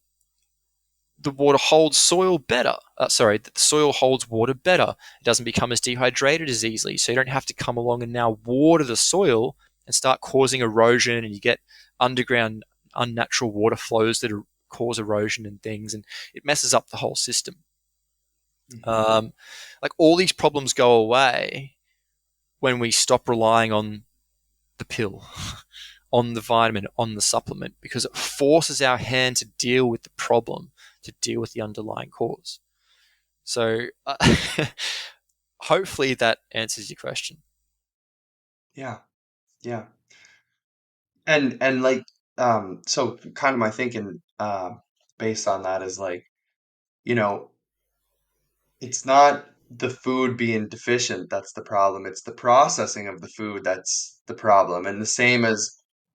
the water holds soil better. The soil holds water better. It doesn't become as dehydrated as easily. So you don't have to come along and now water the soil and start causing erosion, and you get underground unnatural water flows that cause erosion and things, and it messes up the whole system. Hmm. Um, like, all these problems go away when we stop relying on the pill, on the vitamin, on the supplement, because it forces our hand to deal with the problem, to deal with the underlying cause. So hopefully that answers your question. Yeah. Yeah. And like, so kind of my thinking, based on that is like, you know, it's not the food being deficient that's the problem. It's the processing of the food that's the problem. And the same as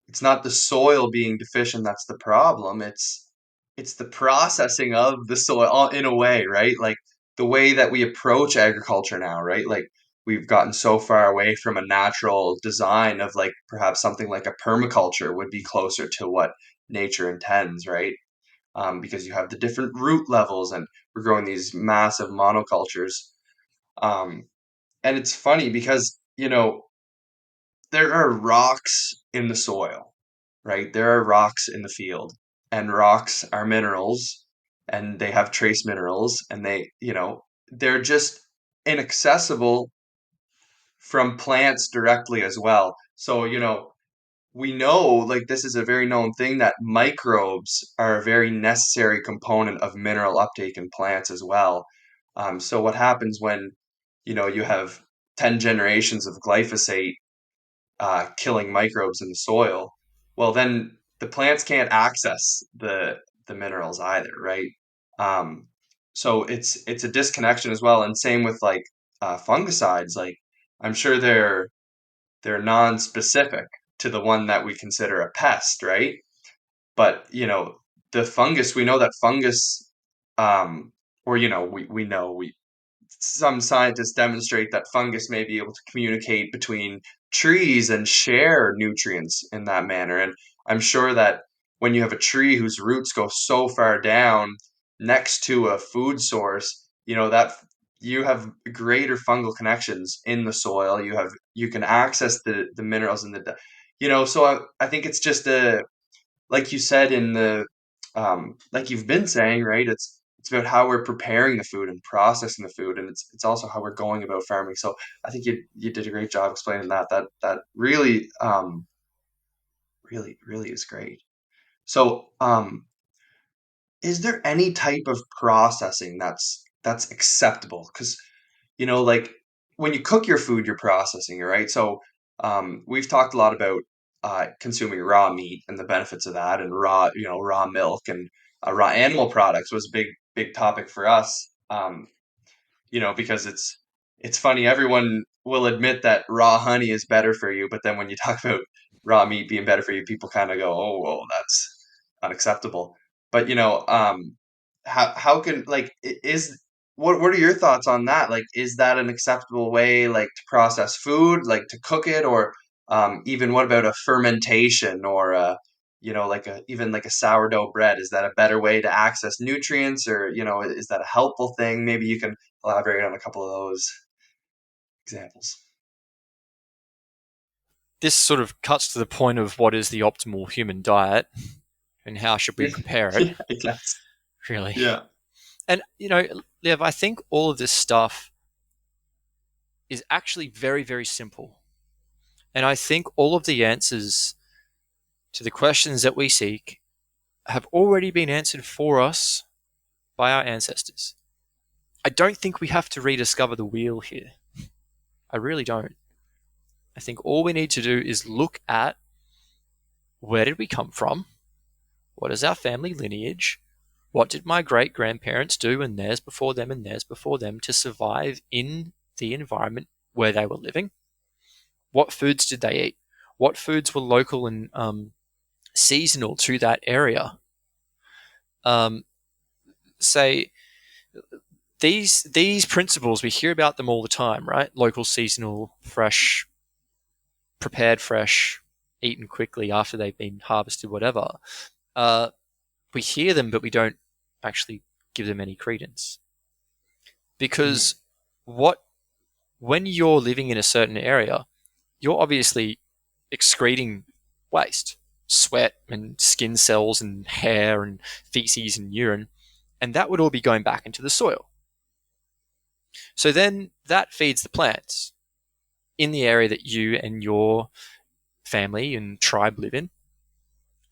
it's not the soil being deficient that's the problem. It's the processing of the soil in a way, right? Like the way that we approach agriculture now, right? Like we've gotten so far away from a natural design of like perhaps something like a permaculture would be closer to what nature intends, right? Because you have the different root levels and we're growing these massive monocultures. Um, and it's funny because, there are rocks in the soil, right? There are rocks in the field, and rocks are minerals, and they have trace minerals, and they're just inaccessible from plants directly as well. So, we know, like, this is a very known thing that microbes are a very necessary component of mineral uptake in plants as well. So what happens when, you have 10 generations of glyphosate killing microbes in the soil? Well, then the plants can't access the minerals either, right? Um, so it's a disconnection as well, and same with like fungicides. Like I'm sure they're non-specific to the one that we consider a pest, right? But the fungus, we know that fungus, or we know we some scientists demonstrate that fungus may be able to communicate between trees and share nutrients in that manner. And I'm sure that when you have a tree whose roots go so far down next to a food source, that you have greater fungal connections in the soil. You can access the minerals in so I think it's just like you said in the like you've been saying, right? it's about how we're preparing the food and processing the food, and it's also how we're going about farming. So I think you did a great job explaining that. That really really is great. So is there any type of processing that's acceptable? Because like when you cook your food, you're processing it, right? So we've talked a lot about consuming raw meat and the benefits of that, and raw milk and raw animal products was a big topic for us. Because it's funny. Everyone will admit that raw honey is better for you, but then when you talk about raw meat being better for you, people kind of go, "Oh, well, that's unacceptable." But how can like is what are your thoughts on that? Like, is that an acceptable way, like to process food, like to cook it, or even what about a fermentation or like even like a sourdough bread? Is that a better way to access nutrients, or is that a helpful thing? Maybe you can elaborate on a couple of those examples. This sort of cuts to the point of what is the optimal human diet and how should we Yeah, prepare it, yeah, I guess. really. Yeah. And, Lev, I think all of this stuff is actually very, very simple. And I think all of the answers to the questions that we seek have already been answered for us by our ancestors. I don't think we have to rediscover the wheel here. I really don't. I think all we need to do is look at where did we come from? What is our family lineage? What did my great grandparents do and theirs before them and theirs before them to survive in the environment where they were living? What foods did they eat? What foods were local and seasonal to that area? Um, say these principles, we hear about them all the time, right? Local, seasonal, fresh, prepared fresh, eaten quickly after they've been harvested, whatever. Uh, we hear them, but we don't actually give them any credence. Mhm. Because when you're living in a certain area, you're obviously excreting waste, sweat and skin cells and hair and feces and urine, and that would all be going back into the soil. So then that feeds the plants in the area that you and your family and tribe live in.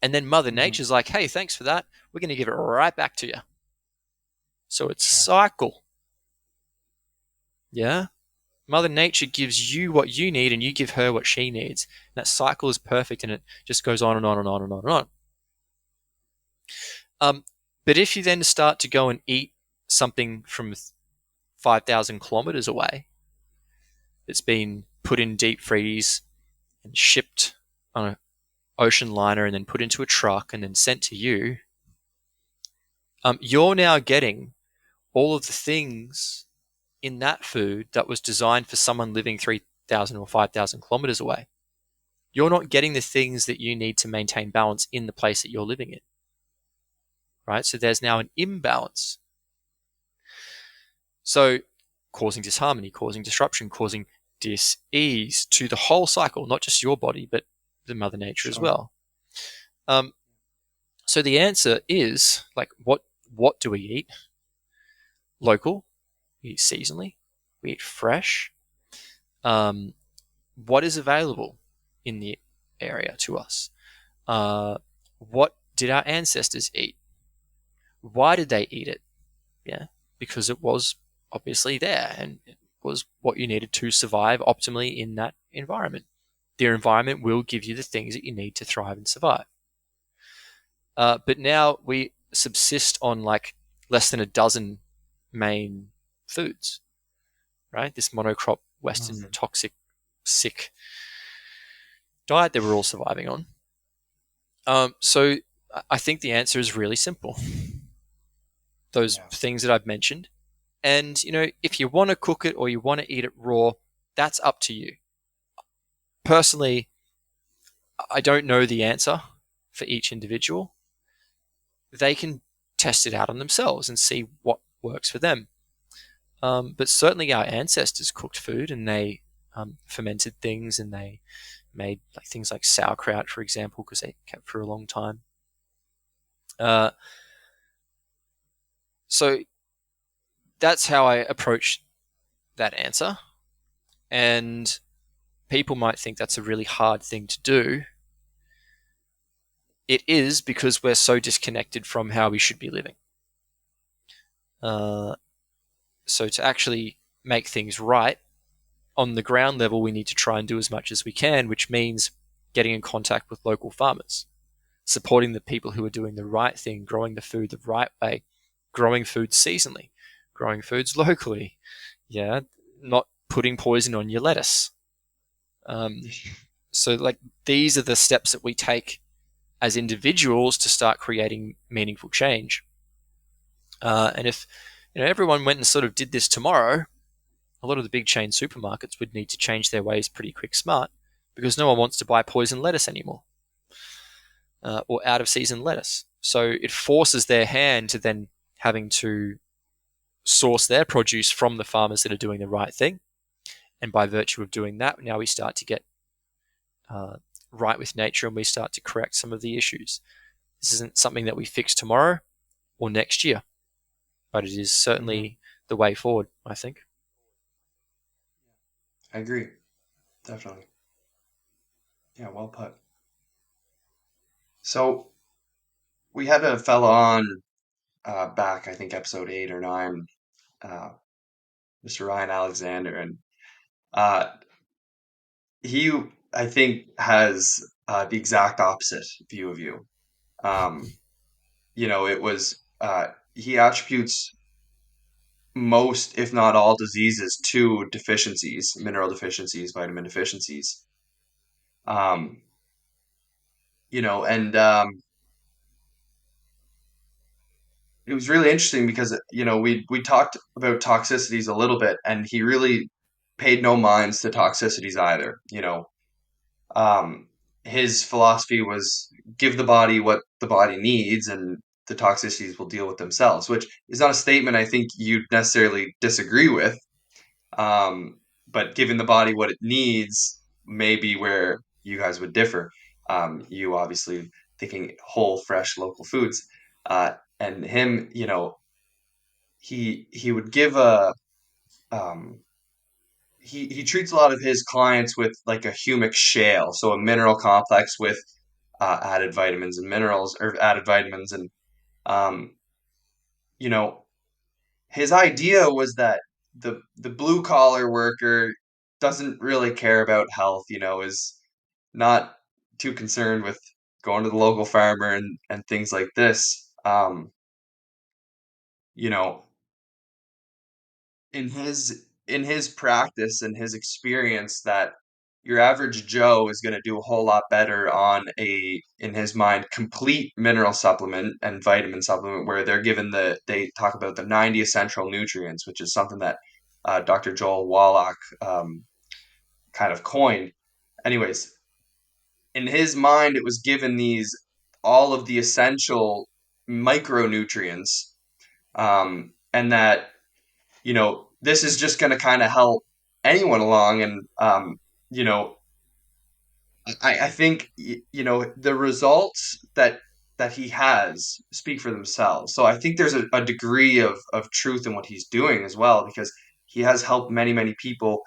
And then Mother Mhm. Nature's like, hey, thanks for that. We're going to give it right back to you. So it's Gotcha. cycle. Yeah. Mother Nature gives you what you need and you give her what she needs. And that cycle is perfect and it just goes on and on and on and on and on. But if you then start to go and eat something from 5,000 kilometers away that's been put in deep freeze and shipped on an ocean liner and then put into a truck and then sent to you, you're now getting all of the things in that food that was designed for someone living 3,000 or 5,000 kilometers away. You're not getting the things that you need to maintain balance in the place that you're living in, right? So there's now an imbalance. So causing disharmony, causing disruption, causing dis-ease to the whole cycle, not just your body, but the Mother Nature as Sure. well. Um, so the answer is like, what do we eat? Local, we eat seasonally, we eat fresh. Um, what is available in the area to us? What did our ancestors eat? Why did they eat it? Yeah, because it was obviously there and it was what you needed to survive optimally in that environment. Their environment will give you the things that you need to thrive and survive. But now we subsist on like less than a dozen main foods, right? This monocrop, Western, Mhm. toxic, sick diet that we're all surviving on. So I think the answer is really simple. Those Yeah. things that I've mentioned. And, if you want to cook it or you want to eat it raw, that's up to you. Personally, I don't know the answer for each individual. They can test it out on themselves and see what works for them. But certainly our ancestors cooked food and they fermented things and they made like things like sauerkraut, for example, because they kept for a long time. Uh, So that's how I approach that answer. And people might think that's a really hard thing to do. It is, because we're so disconnected from how we should be living. Uh, so to actually make things right on the ground level, we need to try and do as much as we can, which means getting in contact with local farmers, supporting the people who are doing the right thing, growing the food the right way, growing food seasonally, growing foods locally. Yeah, not putting poison on your lettuce. Um, so, like, these are the steps that we take as individuals to start creating meaningful change. And if everyone went and sort of did this tomorrow, a lot of the big chain supermarkets would need to change their ways pretty quick smart, because no one wants to buy poison lettuce anymore, or out of season lettuce. So it forces their hand to then having to source their produce from the farmers that are doing the right thing. And by virtue of doing that, now we start to get uh, right with nature, and we start to correct some of the issues. This isn't something that we fix tomorrow or next year, but it is Hmm. certainly the way forward, I think. I agree. Definitely. Yeah, well put. So we had a fella on back, I think episode 8 or 9, uh, Mr. Ryan Alexander, and uh, he, I think, has the exact opposite view of you. Um, it was he attributes most, if not all, diseases to deficiencies, mineral deficiencies, vitamin deficiencies. Um, and it was really interesting because we talked about toxicities a little bit, and he really paid no minds to toxicities either. Um, his philosophy was give the body what the body needs, and the toxicities will deal with themselves, which is not a statement I think you'd necessarily disagree with. Um, but giving the body what it needs may be where you guys would differ. You obviously thinking whole, fresh, local foods, and him, he would give a um, he treats a lot of his clients with like a humic shale, so a mineral complex with added vitamins and minerals, or added vitamins, and um, you know his idea was that the blue collar worker doesn't really care about health, is not too concerned with going to the local farmer and things like this. You know, in his practice and his experience, that your average Joe is going to do a whole lot better on in his mind, complete mineral supplement and vitamin supplement, where they talk about the 90 essential nutrients, which is something that Dr. Joel Wallach kind of coined. Anyways, in his mind, it was given these all of the essential micronutrients, and that this is just going to kind of help anyone along. And, you know, I think, the results that he has speak for themselves. So I think there's a degree of truth in what he's doing as well, because he has helped many, many people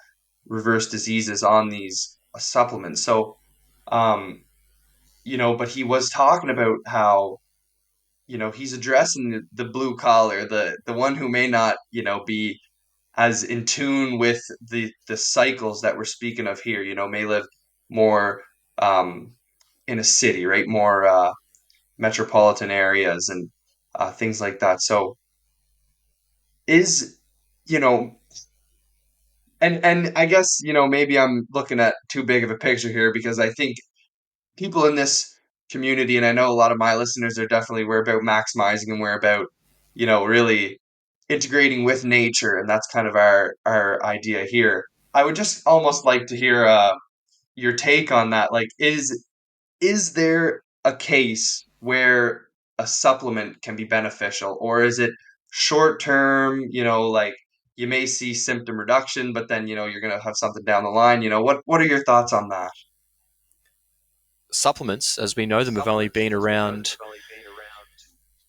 reverse diseases on these supplements. So, um, but he was talking about how, he's addressing the blue collar, the one who may not, be as in tune with the cycles that we're speaking of here, may live more in a city, right? More metropolitan areas and things like that. So is you know and I guess maybe I'm looking at too big of a picture here, because I think people in this community, and I know a lot of my listeners are definitely, we're about maximizing, and we're about really integrating with nature, and that's kind of our idea here. I would just almost like to hear your take on that. Like, is there a case where a supplement can be beneficial, or is it short term? Like, you may see symptom reduction, but then you're going to have something down the line. What are your thoughts on that? Supplements, as we know them, have only been around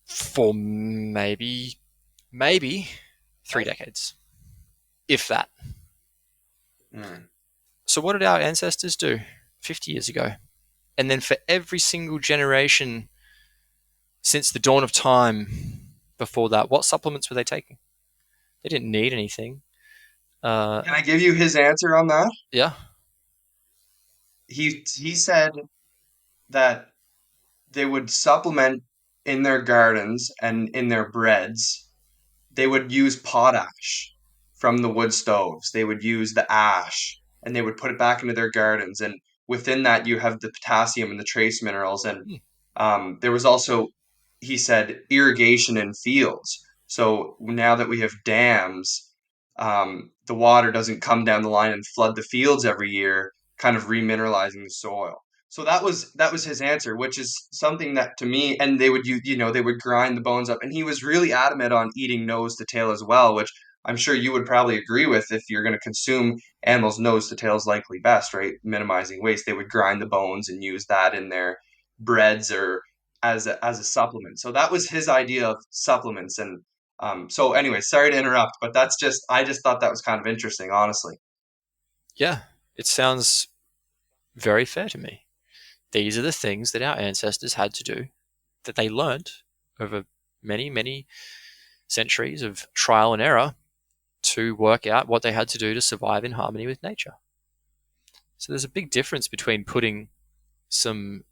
for maybe maybe 3 Right. decades, if that. Mm. So what did our ancestors do 50 years ago? And then for every single generation since the dawn of time before that, what supplements were they taking? They didn't need anything. Can I give you his answer on that? Yeah. He said that they would supplement in their gardens and in their breads. They would use potash from the wood stoves. They would use the ash and they would put it back into their gardens. And within that, you have the potassium and the trace minerals. And Hmm. there was also, he said, irrigation in fields. So now that we have dams, the water doesn't come down the line and flood the fields every year, kind of remineralizing the soil. So that was his answer, which is something that to me, and they would they would grind the bones up, and he was really adamant on eating nose to tail as well, which I'm sure you would probably agree with. If you're going to consume animals, nose to tail is likely best, right? Minimizing waste. They would grind the bones and use that in their breads or as a supplement. So that was his idea of supplements, and so anyway, sorry to interrupt, but I just thought that was kind of interesting, honestly. Yeah. It sounds very fair to me. These are the things that our ancestors had to do, that they learnt over many, many centuries of trial and error to work out what they had to do to survive in harmony with nature. So there's a big difference between putting some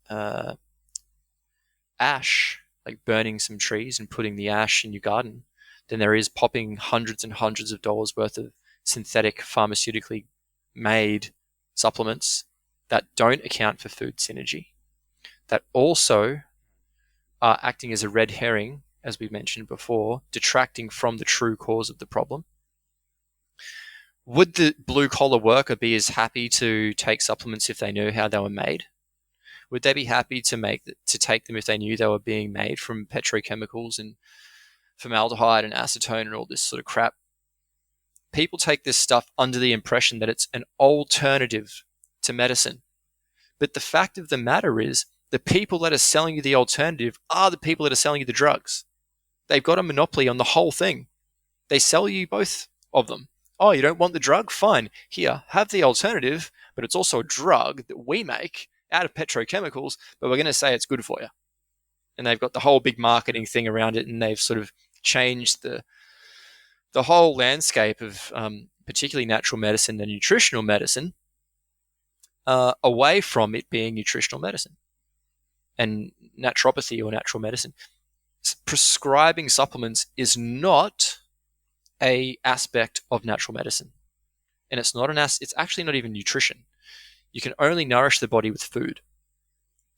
ash, like burning some trees and putting the ash in your garden, than there is popping hundreds and hundreds of dollars worth of synthetic pharmaceutically made supplements that don't account for food synergy, that also are acting as a red herring, as we mentioned before, detracting from the true cause of the problem. Would the blue collar worker be as happy to take supplements if they knew how they were made? Would they be happy to take them if they knew they were being made from petrochemicals and formaldehyde and acetone and all this sort of crap? People take this stuff under the impression that it's an alternative to medicine. But the fact of the matter is, the people that are selling you the alternative are the people that are selling you the drugs. They've got a monopoly on the whole thing. They sell you both of them. Oh, you don't want the drug? Fine. Here, have the alternative, but it's also a drug that we make out of petrochemicals, but we're going to say it's good for you. And they've got the whole big marketing thing around it, and they've sort of changed the whole landscape of particularly natural medicine and nutritional medicine away from it being nutritional medicine and naturopathy or natural medicine. Prescribing supplements is not a aspect of natural medicine, and it's not it's actually not even nutrition. You can only nourish the body with food.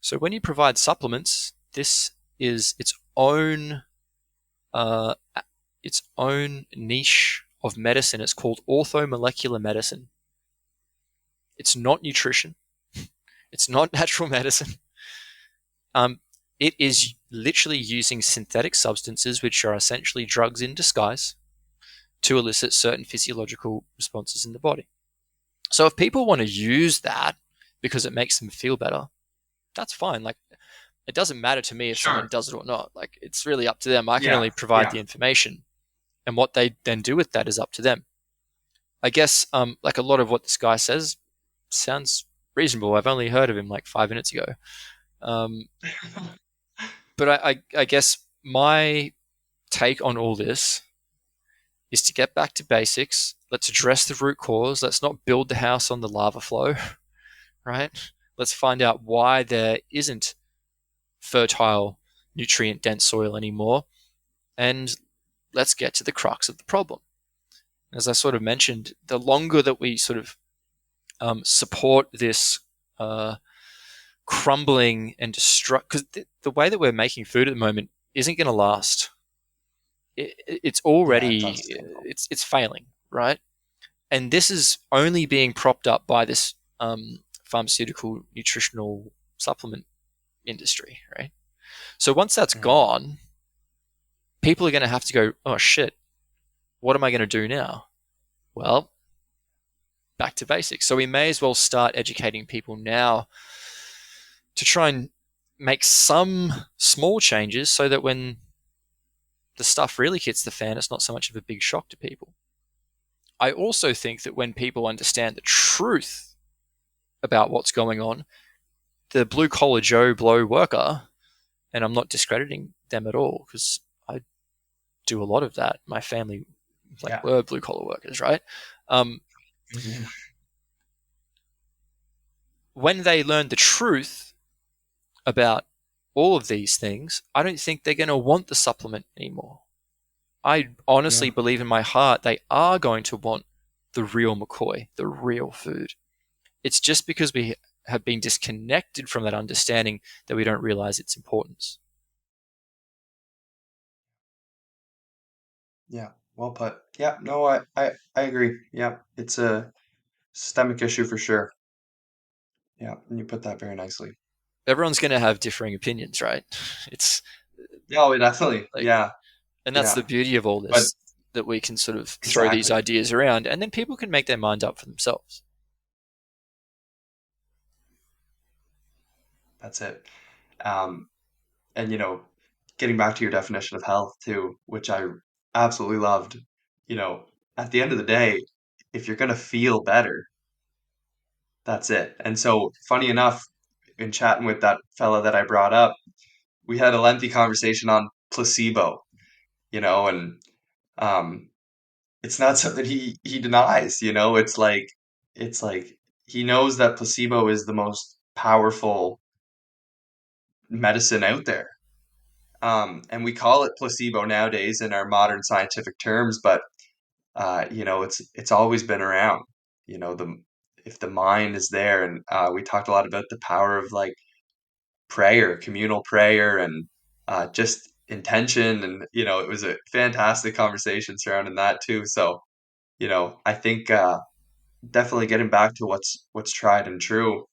So when you provide supplements, this is uh, its own niche of medicine. It's called orthomolecular medicine. It's not nutrition. It's not natural medicine. It is literally using synthetic substances, which are essentially drugs in disguise, to elicit certain physiological responses in the body. So if people want to use that because it makes them feel better, that's fine. Like, it doesn't matter to me if someone Sure. does it or not. Like, it's really up to them. I can Yeah. only provide Yeah. the information, and what they then do with that is up to them. I guess, like a lot of what this guy says sounds reasonable. I've only heard of him like 5 minutes ago. Um, but I guess my take on all this is to get back to basics. Let's address the root cause. Let's not build the house on the lava flow, right? Let's find out why there isn't fertile, nutrient dense soil anymore. And let's get to the crux of the problem. As I sort of mentioned, the longer that we sort of support this crumbling and destruct, because the way that we're making food at the moment isn't going to last. It's Yeah, it already does stink. it's failing, right? And this is only being propped up by this pharmaceutical nutritional supplement industry, right? So once that's Mhm. gone, people are going to have to go, oh shit, what am I going to do now? Well, back to basics. So we may as well start educating people now to try and make some small changes so that when the stuff really hits the fan, it's not so much of a big shock to people. I also think that when people understand the truth about what's going on, the blue collar Joe Blow worker, and I'm not discrediting them at all because I do a lot of that. My family, like, Yeah. were blue collar workers, right? Um, Mhm. when they learn the truth about all of these things, I don't think they're going to want the supplement anymore. I honestly Yeah. believe in my heart they are going to want the real McCoy, the real food. It's just because we have been disconnected from that understanding that we don't realize its importance. Yeah. Well put. Yeah. No, I agree. Yeah. It's a systemic issue for sure. Yeah. And you put that very nicely. Everyone's going to have differing opinions, right? It's Yeah. Oh, definitely. like, Yeah. and that's the Yeah. beauty of all But this, that we can sort of throw these exactly. ideas around and then people can make their mind up for themselves. That's it. Um, and getting back to your definition of health too, which I absolutely loved, you know, at the end of the day, if you're gonna feel better, that's it. And so, funny enough, in chatting with that fella that I brought up, we had a lengthy conversation on placebo, and um, it's not something he denies, it's like he knows that placebo is the most powerful medicine out there. And we call it placebo nowadays in our modern scientific terms, but it's always been around. The if the mind is there, and we talked a lot about the power of like prayer, communal prayer, and just intention, and it was a fantastic conversation surrounding that too. So I think definitely getting back to what's tried and true,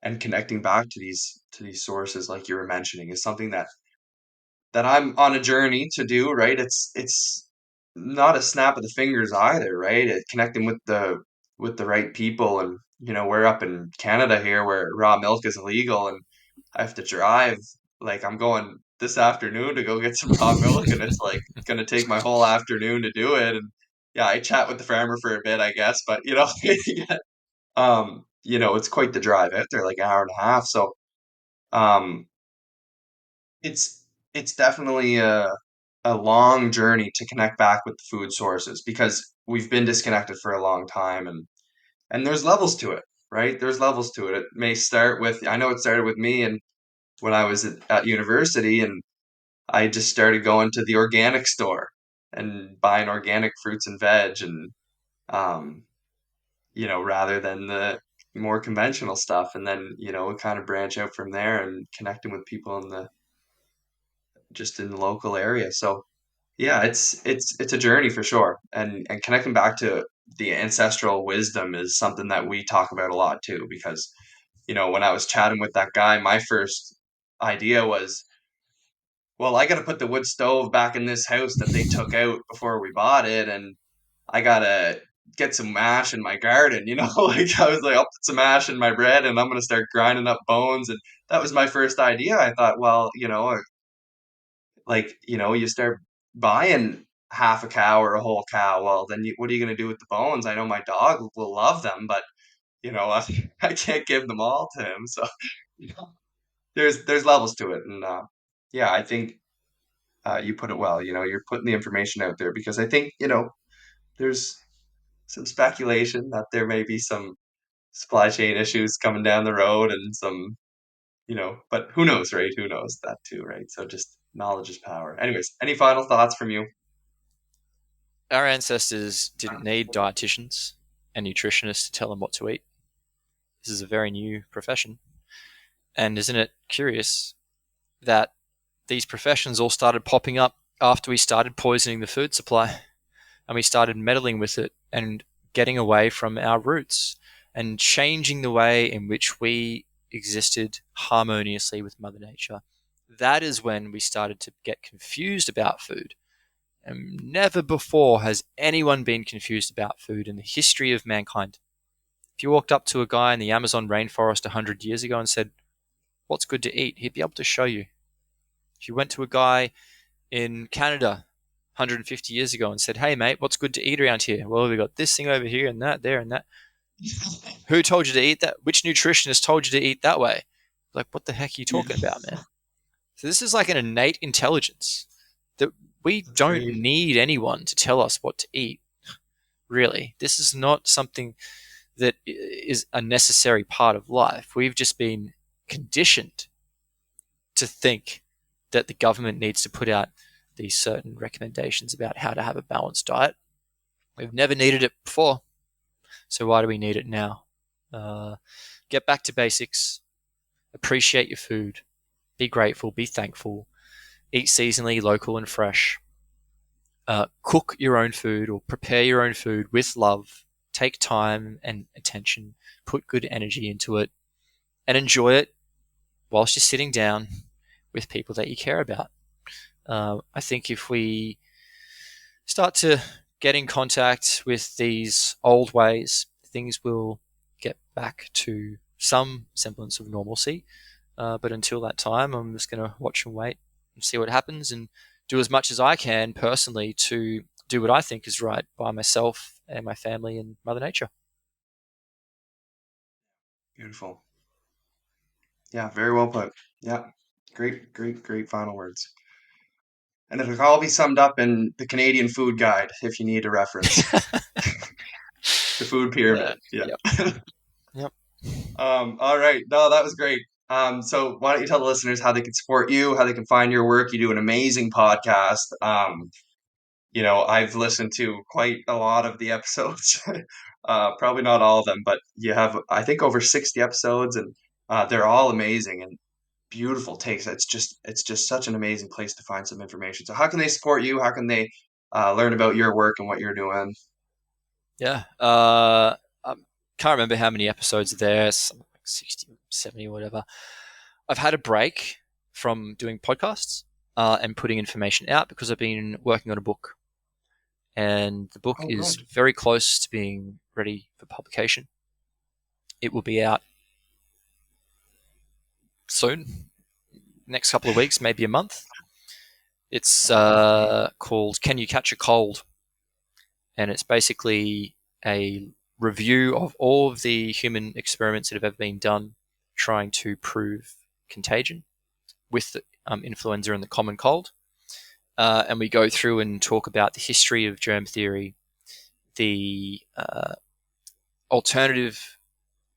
and connecting back to these sources like you were mentioning is something that I'm on a journey to do, right? It's not a snap of the fingers either, right? Connecting with the right people, and we're up in Canada here where raw milk is illegal, and I have to drive. Like I'm going this afternoon to go get some raw milk, and it's like gonna take my whole afternoon to do it. And yeah, I chat with the farmer for a bit, I guess, but it's quite the drive out there, like an hour and a half. So um, it's definitely a long journey to connect back with the food sources because we've been disconnected for a long time, and there's levels to it, right? There's levels to it. It may start with I know it started with me and when I was at university, and I just started going to the organic store and buying organic fruits and veg, and um rather than the more conventional stuff, and then we kind of branch out from there and connecting with people in the local area. So yeah, it's a journey for sure, and connecting back to the ancestral wisdom is something that we talk about a lot too. Because when I was chatting with that guy, my first idea was, well, I got to put the wood stove back in this house that they took out before we bought it, and I gotta get some mash in my garden. Like I was like, I'll put some mash in my bread, and I'm gonna start grinding up bones, and that was my first idea. I thought, well, you start buying half a cow or a whole cow. Well, then what are you going to do with the bones? I know my dog will love them, but I can't give them all to him. So you know, there's levels to it, and yeah, I think you put it well. You're putting the information out there because I think there's some speculation that there may be some supply chain issues coming down the road, and some but who knows, right? Who knows that too, right? So just knowledge is power. Anyways, any final thoughts from you? Our ancestors didn't need dietitians and nutritionists to tell them what to eat. This is a very new profession. And isn't it curious that these professions all started popping up after we started poisoning the food supply and we started meddling with it and getting away from our roots and changing the way in which we existed harmoniously with Mother Nature? That is when we started to get confused about food. And never before has anyone been confused about food in the history of mankind. If you walked up to a guy in the Amazon rainforest 100 years ago and said, "What's good to eat?" he'd be able to show you. If you went to a guy in Canada 150 years ago and said, "Hey, mate, what's good to eat around here?" Well, we got this thing over here and that there and that. Who told you to eat that? Which nutritionist told you to eat that way? Like, what the heck are you Yeah, talking about, man? So this is like an innate intelligence that we that's don't great. need anyone to tell us what to eat. Really, this is not something that is a necessary part of life. We've just been conditioned to think that the government needs to put out these certain recommendations about how to have a balanced diet. We've never needed it before, so why do we need it now? Get back to basics, appreciate your food, be grateful, be thankful, eat seasonally, local, and fresh. Cook your own food or prepare your own food with love. Take time and attention, put good energy into it, and enjoy it whilst you're sitting down with people that you care about. I think if we start to get in contact with these old ways, things will get back to some semblance of normalcy. But until that time, I'm just going to watch and wait and see what happens and do as much as I can personally to do what I think is right by myself and my family and Mother Nature. Beautiful. Yeah, very well put. Yeah. Great, great, great final words. And it'll all be summed up in the Canadian Food Guide if you need a reference. The food Yeah. pyramid. Yeah. Yep. Yep. All right. No, that was great. So why don't you tell the listeners how they can support you, how they can find your work? You do an amazing podcast. I've listened to quite a lot of the episodes. Probably not all of them, but you have, I think, over 60 episodes, and they're all amazing and beautiful takes. It's just such an amazing place to find some information. So how can they support you? How can they learn about your work and what you're doing? Yeah. I can't remember how many episodes are there, something like 60, 70 or whatever. I've had a break from doing podcasts and putting information out because I've been working on a book. And the book Oh, is good. very close to being ready for publication. It will be out soon, next couple of weeks, maybe a month. It's Oh, that's great. called Can You Catch a Cold? And it's basically a review of all of the human experiments that have ever been done trying to prove contagion with the influenza and the common cold. And we go through and talk about the history of germ theory, the alternative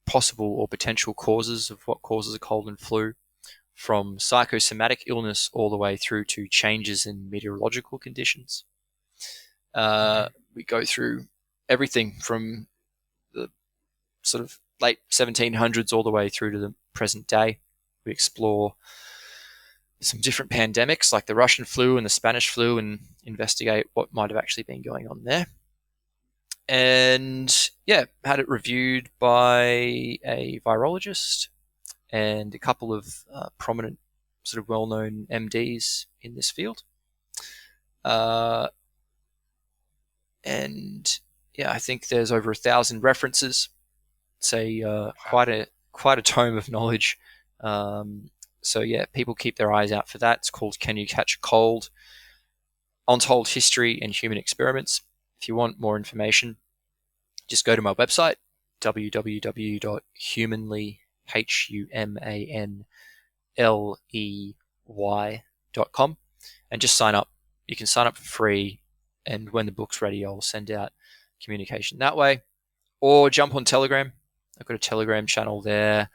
possible or potential causes of what causes a cold and flu, from psychosomatic illness all the way through to changes in meteorological conditions. Okay. We go through everything from the sort of late 1700s all the way through to the present day. We explore some different pandemics like the Russian flu and the Spanish flu and investigate what might have actually been going on there. And yeah, had it reviewed by a virologist and a couple of prominent, sort of well-known MDs in this field. Uh, and yeah, I think there's over 1,000 references. It's a Wow. quite a tome of knowledge. So yeah, people keep their eyes out for that. It's called Can You Catch a Cold? Untold History and Human Experiments. If you want more information, just go to my website, www.humanly.com, and just sign up. You can sign up for free, and when the book's ready, I'll send out communication that way. Or jump on Telegram. I've got a Telegram channel there,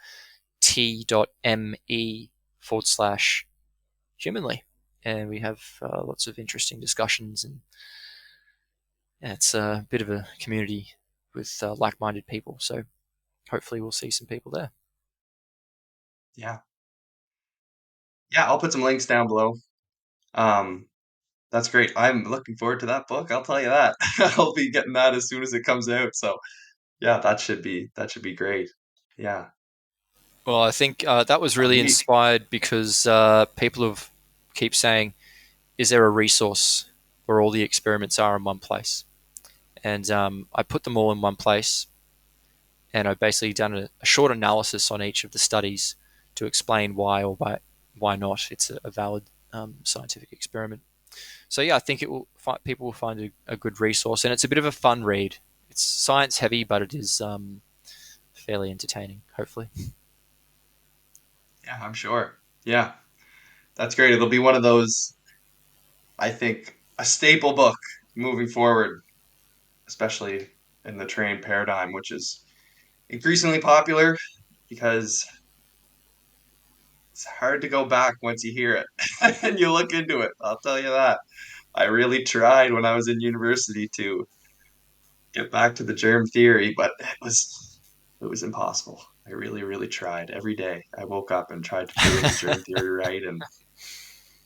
t.me/humanly. And we have lots of interesting discussions, and yeah, it's a bit of a community with like-minded people. So hopefully we'll see some people there. Yeah. Yeah, I'll put some links down below. Um, that's great. I'm looking forward to that book. I'll tell you that. I'll be getting that as soon as it comes out. So yeah, that should be great. Yeah. Well, I think that was really Unique. inspired because people have keep saying, "Is there a resource where all the experiments are in one place?" And I put them all in one place, and I've basically done a short analysis on each of the studies to explain why or why not it's a valid scientific experiment. So yeah, I think people will find a good resource, and it's a bit of a fun read. It's science heavy, but it is fairly entertaining. Hopefully, Yeah, I'm sure. Yeah, that's great. It'll be one of those, I think, a staple book moving forward, especially in the terrain paradigm, which is increasingly popular because it's hard to go back once you hear it and you look into it. I'll tell you that. I really tried when I was in university to get back to the germ theory, but it was impossible. I really, really tried every day. I woke up and tried to prove the germ theory right, and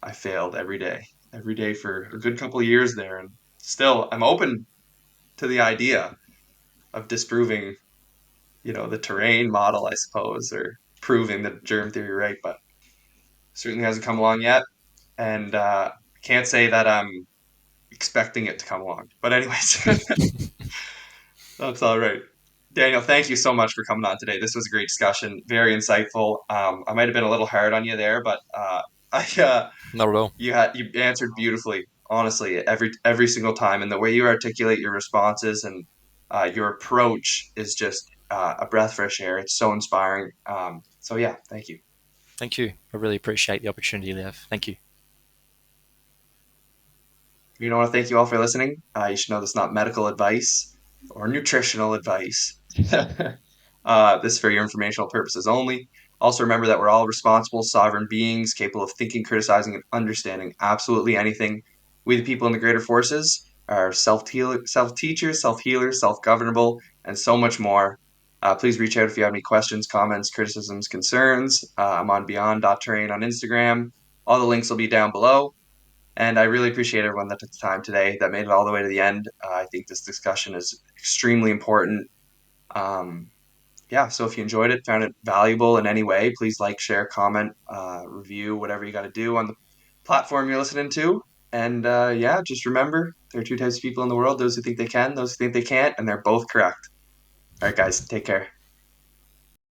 I failed every day for a good couple of years there. And still, I'm open to the idea of disproving, the terrain model, I suppose, or proving the germ theory right, but certainly hasn't come along yet. And can't say that I'm expecting it to come along. But anyways, that's all right. Daniel, thank you so much for coming on today. This was a great discussion, very insightful. I might have been a little hard on you there, but I not at all. you answered beautifully, honestly, every single time, and the way you articulate your responses and your approach is just a breath fresh air. It's so inspiring. So yeah, thank you. Thank you. I really appreciate the opportunity, Lev. Thank you. Want to thank you all for listening. You should know this is not medical advice or nutritional advice. This is for your informational purposes only. Also, remember that we're all responsible, sovereign beings capable of thinking, criticizing, and understanding absolutely anything. We, the people in the greater forces, are self-teachers, self-healers, self-governable, and so much more. Please reach out if you have any questions, comments, criticisms, concerns. I'm on beyond.terrain on Instagram. All the links will be down below. And I really appreciate everyone that took the time today that made it all the way to the end. I think this discussion is extremely important. Um, yeah, so if you enjoyed it, found it valuable in any way, please like, share, comment, review, whatever you got to do on the platform you're listening to. And yeah, just remember there are two types of people in the world: those who think they can, those who think they can't, and they're both correct. All right, guys, take care.